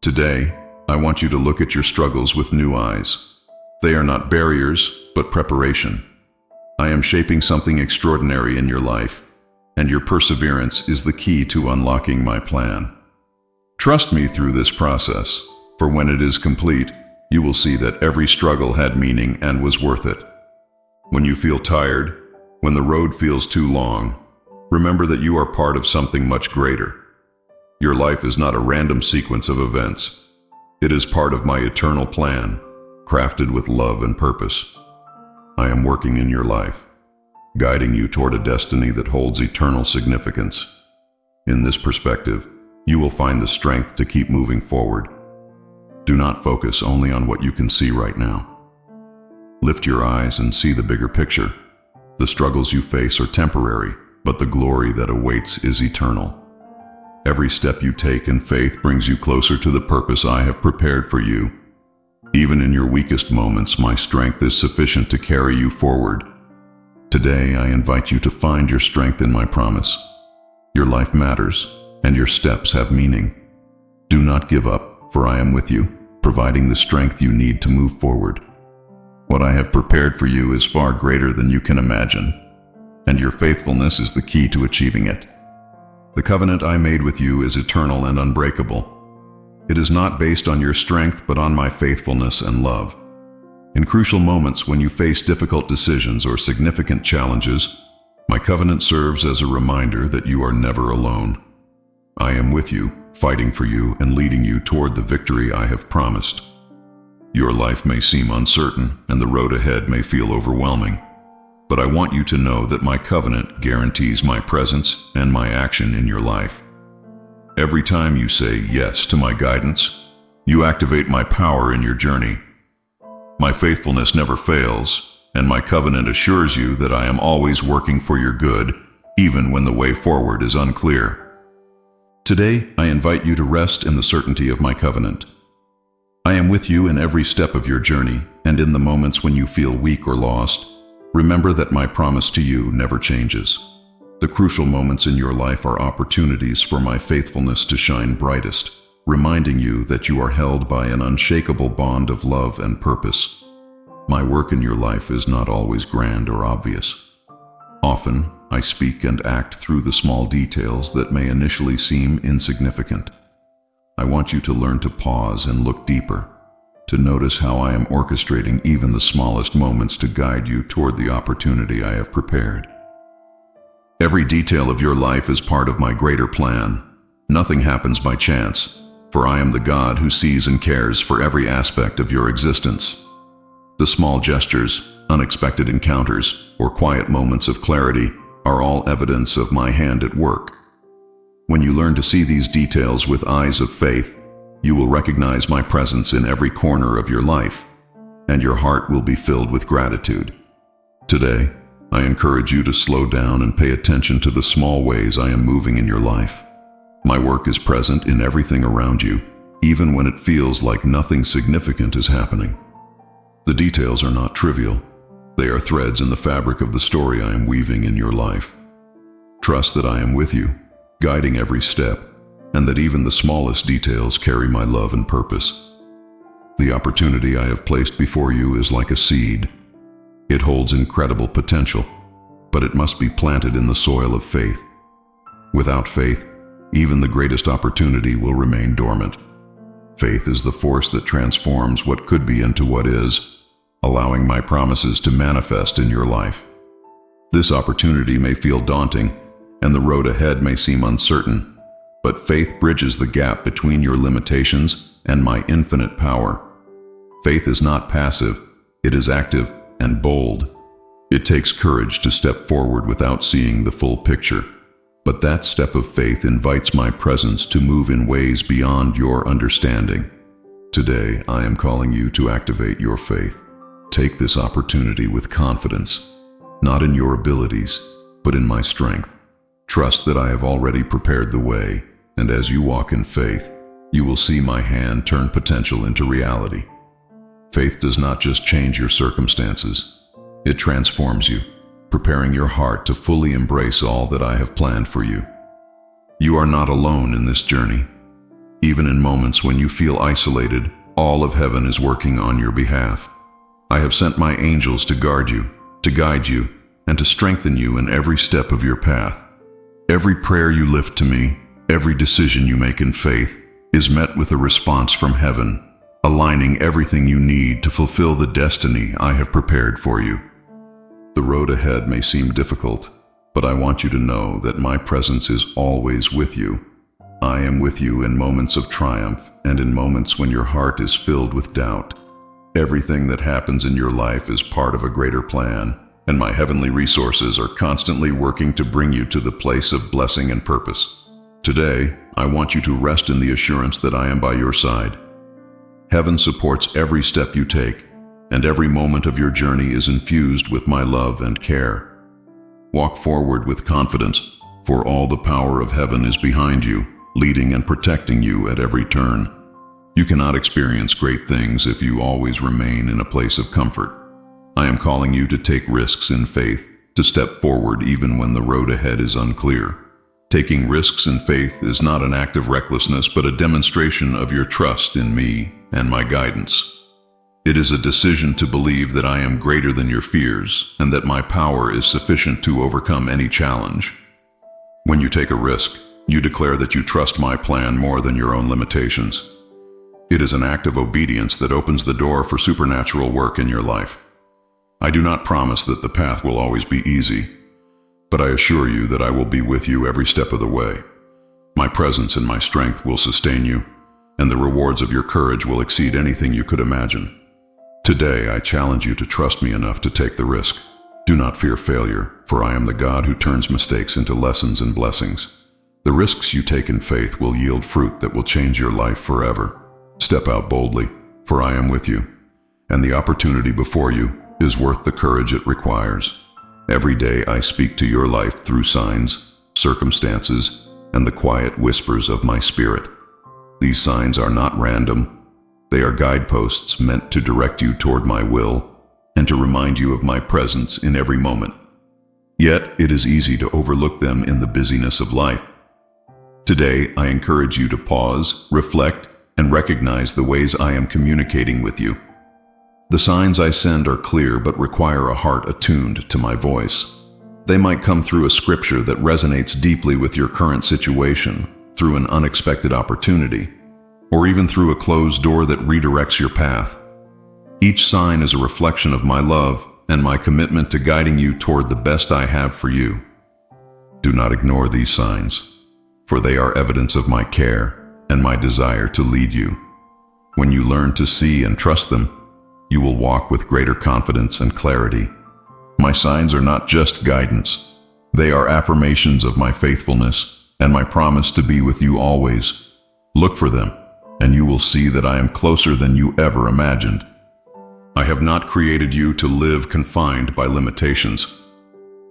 Today, I want you to look at your struggles with new eyes. They are not barriers, but preparation. I am shaping something extraordinary in your life, and your perseverance is the key to unlocking my plan. Trust me through this process, for when it is complete, you will see that every struggle had meaning and was worth it. When you feel tired, when the road feels too long, remember that you are part of something much greater. Your life is not a random sequence of events. It is part of my eternal plan, crafted with love and purpose. I am working in your life, guiding you toward a destiny that holds eternal significance. In this perspective, you will find the strength to keep moving forward. Do not focus only on what you can see right now. Lift your eyes and see the bigger picture. The struggles you face are temporary, but the glory that awaits is eternal. Every step you take in faith brings you closer to the purpose I have prepared for you. Even in your weakest moments, my strength is sufficient to carry you forward. Today, I invite you to find your strength in my promise. Your life matters, and your steps have meaning. Do not give up, for I am with you, providing the strength you need to move forward. What I have prepared for you is far greater than you can imagine, and your faithfulness is the key to achieving it. The covenant I made with you is eternal and unbreakable. It is not based on your strength, but on my faithfulness and love. In crucial moments when you face difficult decisions or significant challenges, my covenant serves as a reminder that you are never alone. I am with you, fighting for you and leading you toward the victory I have promised. Your life may seem uncertain and the road ahead may feel overwhelming, but I want you to know that my covenant guarantees my presence and my action in your life. Every time you say yes to my guidance, you activate my power in your journey. My faithfulness never fails, and my covenant assures you that I am always working for your good, even when the way forward is unclear. Today, I invite you to rest in the certainty of my covenant. I am with you in every step of your journey, and in the moments when you feel weak or lost, remember that my promise to you never changes. The crucial moments in your life are opportunities for my faithfulness to shine brightest, reminding you that you are held by an unshakable bond of love and purpose. My work in your life is not always grand or obvious. Often, I speak and act through the small details that may initially seem insignificant. I want you to learn to pause and look deeper, to notice how I am orchestrating even the smallest moments to guide you toward the opportunity I have prepared. Every detail of your life is part of my greater plan. Nothing happens by chance, for I am the God who sees and cares for every aspect of your existence. The small gestures, unexpected encounters, or quiet moments of clarity are all evidence of my hand at work. When you learn to see these details with eyes of faith, you will recognize my presence in every corner of your life, and your heart will be filled with gratitude. Today, I encourage you to slow down and pay attention to the small ways I am moving in your life. My work is present in everything around you, even when it feels like nothing significant is happening. The details are not trivial. They are threads in the fabric of the story I am weaving in your life. Trust that I am with you, guiding every step, and that even the smallest details carry my love and purpose. The opportunity I have placed before you is like a seed. It holds incredible potential, but it must be planted in the soil of faith. Without faith, even the greatest opportunity will remain dormant. Faith is the force that transforms what could be into what is, allowing my promises to manifest in your life. This opportunity may feel daunting, and the road ahead may seem uncertain, but faith bridges the gap between your limitations and my infinite power. Faith is not passive, it is active and bold. It takes courage to step forward without seeing the full picture. But that step of faith invites my presence to move in ways beyond your understanding. Today, I am calling you to activate your faith. Take this opportunity with confidence, not in your abilities, but in my strength. Trust that I have already prepared the way, and as you walk in faith, you will see my hand turn potential into reality. Faith does not just change your circumstances, it transforms you, preparing your heart to fully embrace all that I have planned for you. You are not alone in this journey. Even in moments when you feel isolated, all of heaven is working on your behalf. I have sent my angels to guard you, to guide you, and to strengthen you in every step of your path. Every prayer you lift to me, every decision you make in faith, is met with a response from heaven, aligning everything you need to fulfill the destiny I have prepared for you. The road ahead may seem difficult, but I want you to know that my presence is always with you. I am with you in moments of triumph and in moments when your heart is filled with doubt. Everything that happens in your life is part of a greater plan, and my heavenly resources are constantly working to bring you to the place of blessing and purpose. Today, I want you to rest in the assurance that I am by your side. Heaven supports every step you take, and every moment of your journey is infused with my love and care. Walk forward with confidence, for all the power of heaven is behind you, leading and protecting you at every turn. You cannot experience great things if you always remain in a place of comfort. I am calling you to take risks in faith, to step forward even when the road ahead is unclear. Taking risks in faith is not an act of recklessness, but a demonstration of your trust in me and my guidance. It is a decision to believe that I am greater than your fears and that my power is sufficient to overcome any challenge. When you take a risk, you declare that you trust my plan more than your own limitations. It is an act of obedience that opens the door for supernatural work in your life. I do not promise that the path will always be easy, but I assure you that I will be with you every step of the way. My presence and my strength will sustain you, and the rewards of your courage will exceed anything you could imagine. Today, I challenge you to trust me enough to take the risk. Do not fear failure, for I am the God who turns mistakes into lessons and blessings. The risks you take in faith will yield fruit that will change your life forever. Step out boldly, for I am with you, and the opportunity before you is worth the courage it requires. Every day I speak to your life through signs, circumstances, and the quiet whispers of my spirit. These signs are not random. They are guideposts meant to direct you toward my will and to remind you of my presence in every moment. Yet it is easy to overlook them in the busyness of life. Today, I encourage you to pause, reflect, and recognize the ways I am communicating with you. The signs I send are clear but require a heart attuned to my voice. They might come through a scripture that resonates deeply with your current situation, through an unexpected opportunity, or even through a closed door that redirects your path. Each sign is a reflection of my love and my commitment to guiding you toward the best I have for you. Do not ignore these signs, for they are evidence of my care and my desire to lead you. When you learn to see and trust them, you will walk with greater confidence and clarity. My signs are not just guidance. They are affirmations of my faithfulness and my promise to be with you always. Look for them, and you will see that I am closer than you ever imagined. I have not created you to live confined by limitations.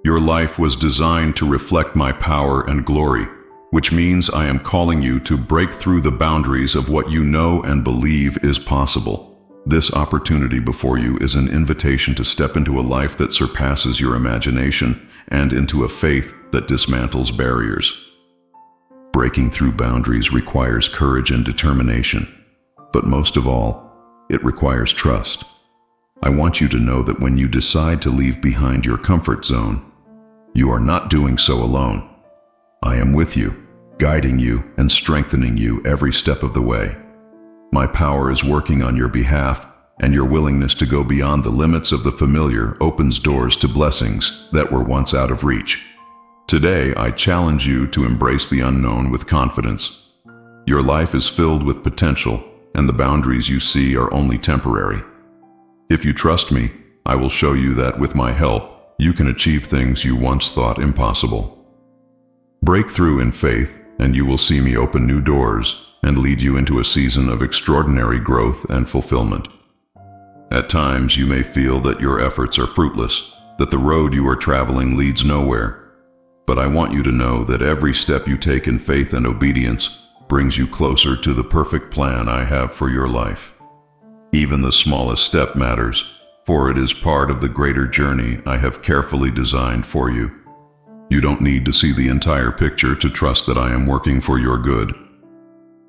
Your life was designed to reflect my power and glory, which means I am calling you to break through the boundaries of what you know and believe is possible. This opportunity before you is an invitation to step into a life that surpasses your imagination and into a faith that dismantles barriers. Breaking through boundaries requires courage and determination, but most of all, it requires trust. I want you to know that when you decide to leave behind your comfort zone, you are not doing so alone. I am with you, guiding you and strengthening you every step of the way. My power is working on your behalf, and your willingness to go beyond the limits of the familiar opens doors to blessings that were once out of reach. Today, I challenge you to embrace the unknown with confidence. Your life is filled with potential, and the boundaries you see are only temporary. If you trust me, I will show you that with my help, you can achieve things you once thought impossible. Break through in faith, and you will see me open new doors and lead you into a season of extraordinary growth and fulfillment. At times, you may feel that your efforts are fruitless, that the road you are traveling leads nowhere. But I want you to know that every step you take in faith and obedience brings you closer to the perfect plan I have for your life. Even the smallest step matters, for it is part of the greater journey I have carefully designed for you. You don't need to see the entire picture to trust that I am working for your good.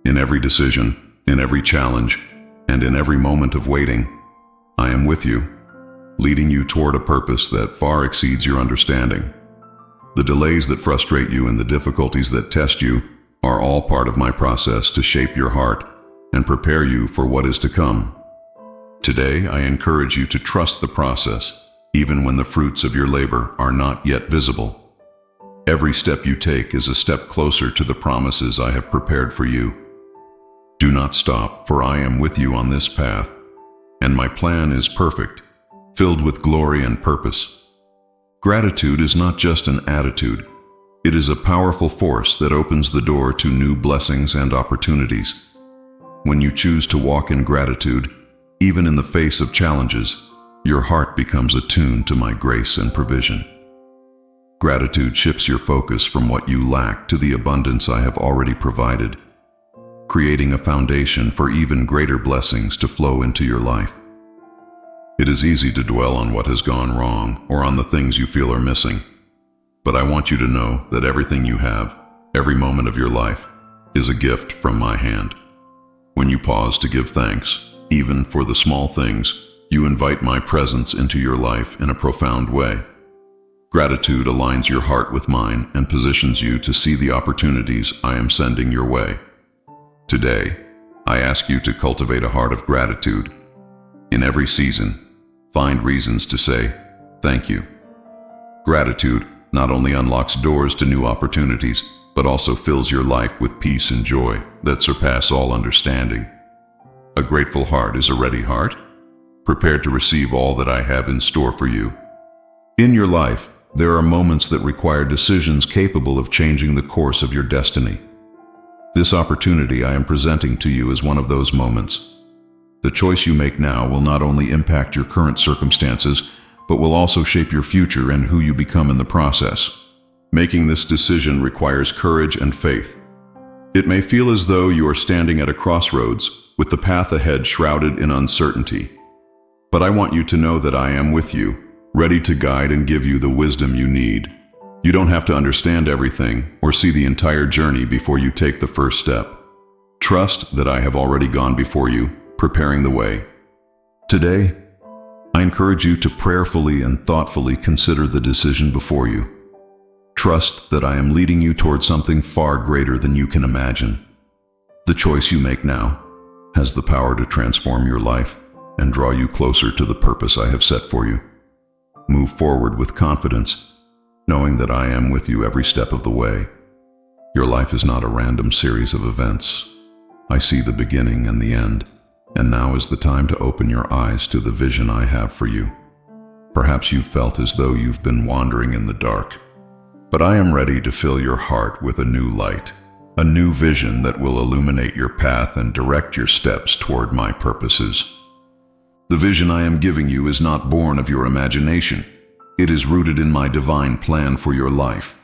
In every decision, in every challenge, and in every moment of waiting, I am with you, leading you toward a purpose that far exceeds your understanding. The delays that frustrate you and the difficulties that test you are all part of my process to shape your heart and prepare you for what is to come. Today, I encourage you to trust the process, even when the fruits of your labor are not yet visible. Every step you take is a step closer to the promises I have prepared for you. Do not stop, for I am with you on this path, and my plan is perfect, filled with glory and purpose. Gratitude is not just an attitude. It is a powerful force that opens the door to new blessings and opportunities. When you choose to walk in gratitude, even in the face of challenges, your heart becomes attuned to my grace and provision. Gratitude shifts your focus from what you lack to the abundance I have already provided, creating a foundation for even greater blessings to flow into your life. It is easy to dwell on what has gone wrong or on the things you feel are missing, but I want you to know that everything you have, every moment of your life, is a gift from my hand. When you pause to give thanks, even for the small things, you invite my presence into your life in a profound way. Gratitude aligns your heart with mine and positions you to see the opportunities I am sending your way. Today, I ask you to cultivate a heart of gratitude. In every season, find reasons to say, thank you. Gratitude not only unlocks doors to new opportunities, but also fills your life with peace and joy that surpass all understanding. A grateful heart is a ready heart, prepared to receive all that I have in store for you. In your life, there are moments that require decisions capable of changing the course of your destiny. This opportunity I am presenting to you is one of those moments. The choice you make now will not only impact your current circumstances, but will also shape your future and who you become in the process. Making this decision requires courage and faith. It may feel as though you are standing at a crossroads, with the path ahead shrouded in uncertainty. But I want you to know that I am with you, ready to guide and give you the wisdom you need. You don't have to understand everything or see the entire journey before you take the first step. Trust that I have already gone before you, preparing the way. Today, I encourage you to prayerfully and thoughtfully consider the decision before you. Trust that I am leading you toward something far greater than you can imagine. The choice you make now has the power to transform your life and draw you closer to the purpose I have set for you. Move forward with confidence, knowing that I am with you every step of the way. Your life is not a random series of events. I see the beginning and the end, and now is the time to open your eyes to the vision I have for you. Perhaps you've felt as though you've been wandering in the dark, but I am ready to fill your heart with a new light, a new vision that will illuminate your path and direct your steps toward my purposes. The vision I am giving you is not born of your imagination. It is rooted in my divine plan for your life.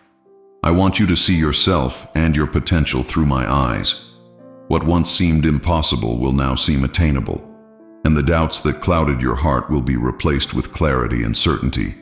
I want you to see yourself and your potential through my eyes. What once seemed impossible will now seem attainable, and the doubts that clouded your heart will be replaced with clarity and certainty.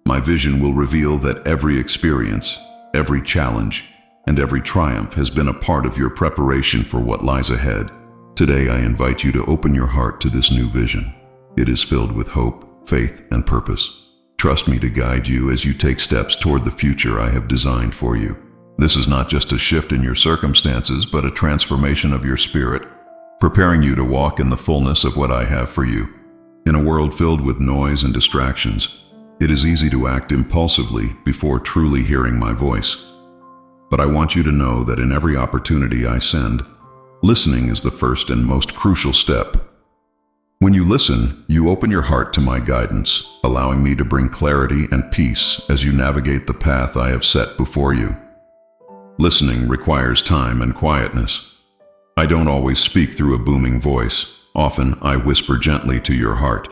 My vision will reveal that every experience, every challenge, and every triumph has been a part of your preparation for what lies ahead. Today, I invite you to open your heart to this new vision. It is filled with hope, faith, and purpose. Trust me to guide you as you take steps toward the future I have designed for you. This is not just a shift in your circumstances, but a transformation of your spirit, preparing you to walk in the fullness of what I have for you. In a world filled with noise and distractions, it is easy to act impulsively before truly hearing my voice. But I want you to know that in every opportunity I send, listening is the first and most crucial step. When you listen, you open your heart to my guidance, allowing me to bring clarity and peace as you navigate the path I have set before you. Listening requires time and quietness. I don't always speak through a booming voice. Often I whisper gently to your heart.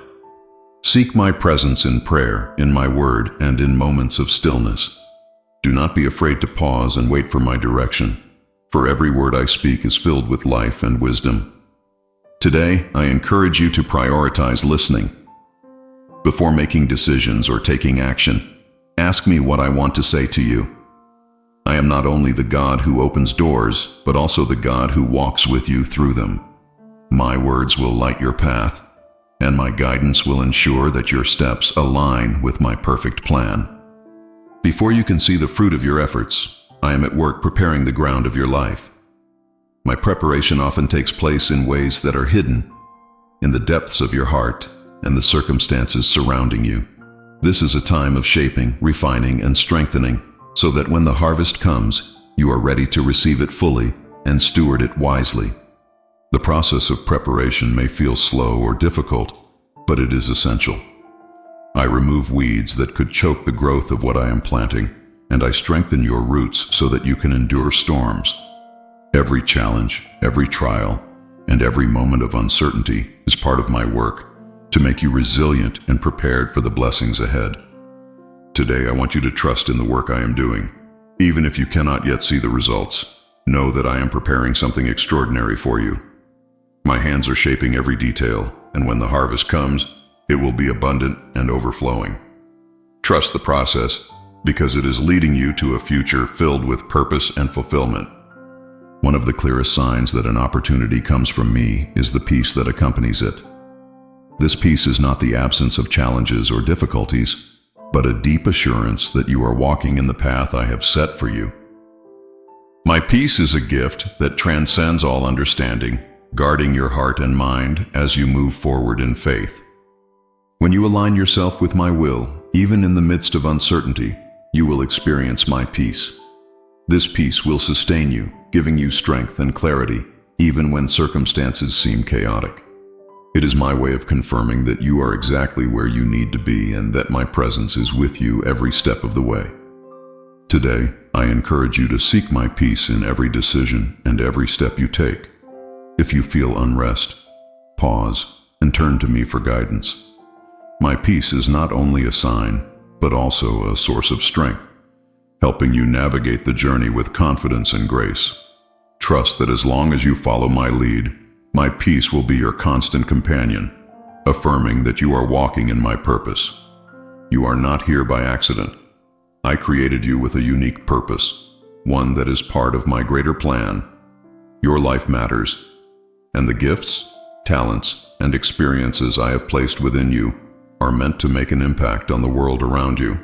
Seek my presence in prayer, in my word, and in moments of stillness. Do not be afraid to pause and wait for my direction, for every word I speak is filled with life and wisdom. Today, I encourage you to prioritize listening. Before making decisions or taking action, ask me what I want to say to you. I am not only the God who opens doors, but also the God who walks with you through them. My words will light your path, and my guidance will ensure that your steps align with my perfect plan. Before you can see the fruit of your efforts, I am at work preparing the ground of your life. My preparation often takes place in ways that are hidden, in the depths of your heart and the circumstances surrounding you. This is a time of shaping, refining, and strengthening, so that when the harvest comes, you are ready to receive it fully and steward it wisely. The process of preparation may feel slow or difficult, but it is essential. I remove weeds that could choke the growth of what I am planting, and I strengthen your roots so that you can endure storms. Every challenge, every trial, and every moment of uncertainty is part of my work to make you resilient and prepared for the blessings ahead. Today, I want you to trust in the work I am doing. Even if you cannot yet see the results, know that I am preparing something extraordinary for you. My hands are shaping every detail, and when the harvest comes, it will be abundant and overflowing. Trust the process, because it is leading you to a future filled with purpose and fulfillment. One of the clearest signs that an opportunity comes from me is the peace that accompanies it. This peace is not the absence of challenges or difficulties, but a deep assurance that you are walking in the path I have set for you. My peace is a gift that transcends all understanding, guarding your heart and mind as you move forward in faith. When you align yourself with my will, even in the midst of uncertainty, you will experience my peace. This peace will sustain you, giving you strength and clarity, even when circumstances seem chaotic. It is my way of confirming that you are exactly where you need to be and that my presence is with you every step of the way. Today, I encourage you to seek my peace in every decision and every step you take. If you feel unrest, pause and turn to me for guidance. My peace is not only a sign, but also a source of strength, helping you navigate the journey with confidence and grace. Trust that as long as you follow my lead, my peace will be your constant companion, affirming that you are walking in my purpose. You are not here by accident. I created you with a unique purpose, one that is part of my greater plan. Your life matters, and the gifts, talents, and experiences I have placed within you are meant to make an impact on the world around you.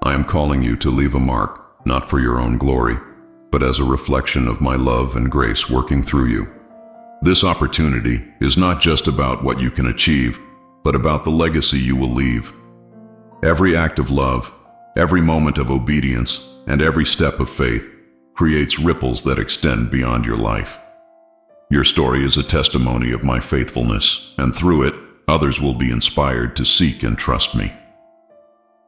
I am calling you to leave a mark, not for your own glory, but as a reflection of my love and grace working through you. This opportunity is not just about what you can achieve, but about the legacy you will leave. Every act of love, every moment of obedience, and every step of faith creates ripples that extend beyond your life. Your story is a testimony of my faithfulness, and through it, others will be inspired to seek and trust me.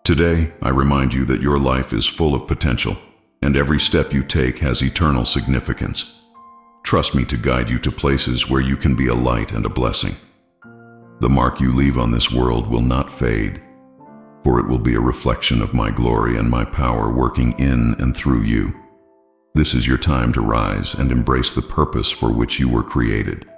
Today, I remind you that your life is full of potential, and every step you take has eternal significance. Trust me to guide you to places where you can be a light and a blessing. The mark you leave on this world will not fade, for it will be a reflection of my glory and my power working in and through you. This is your time to rise and embrace the purpose for which you were created.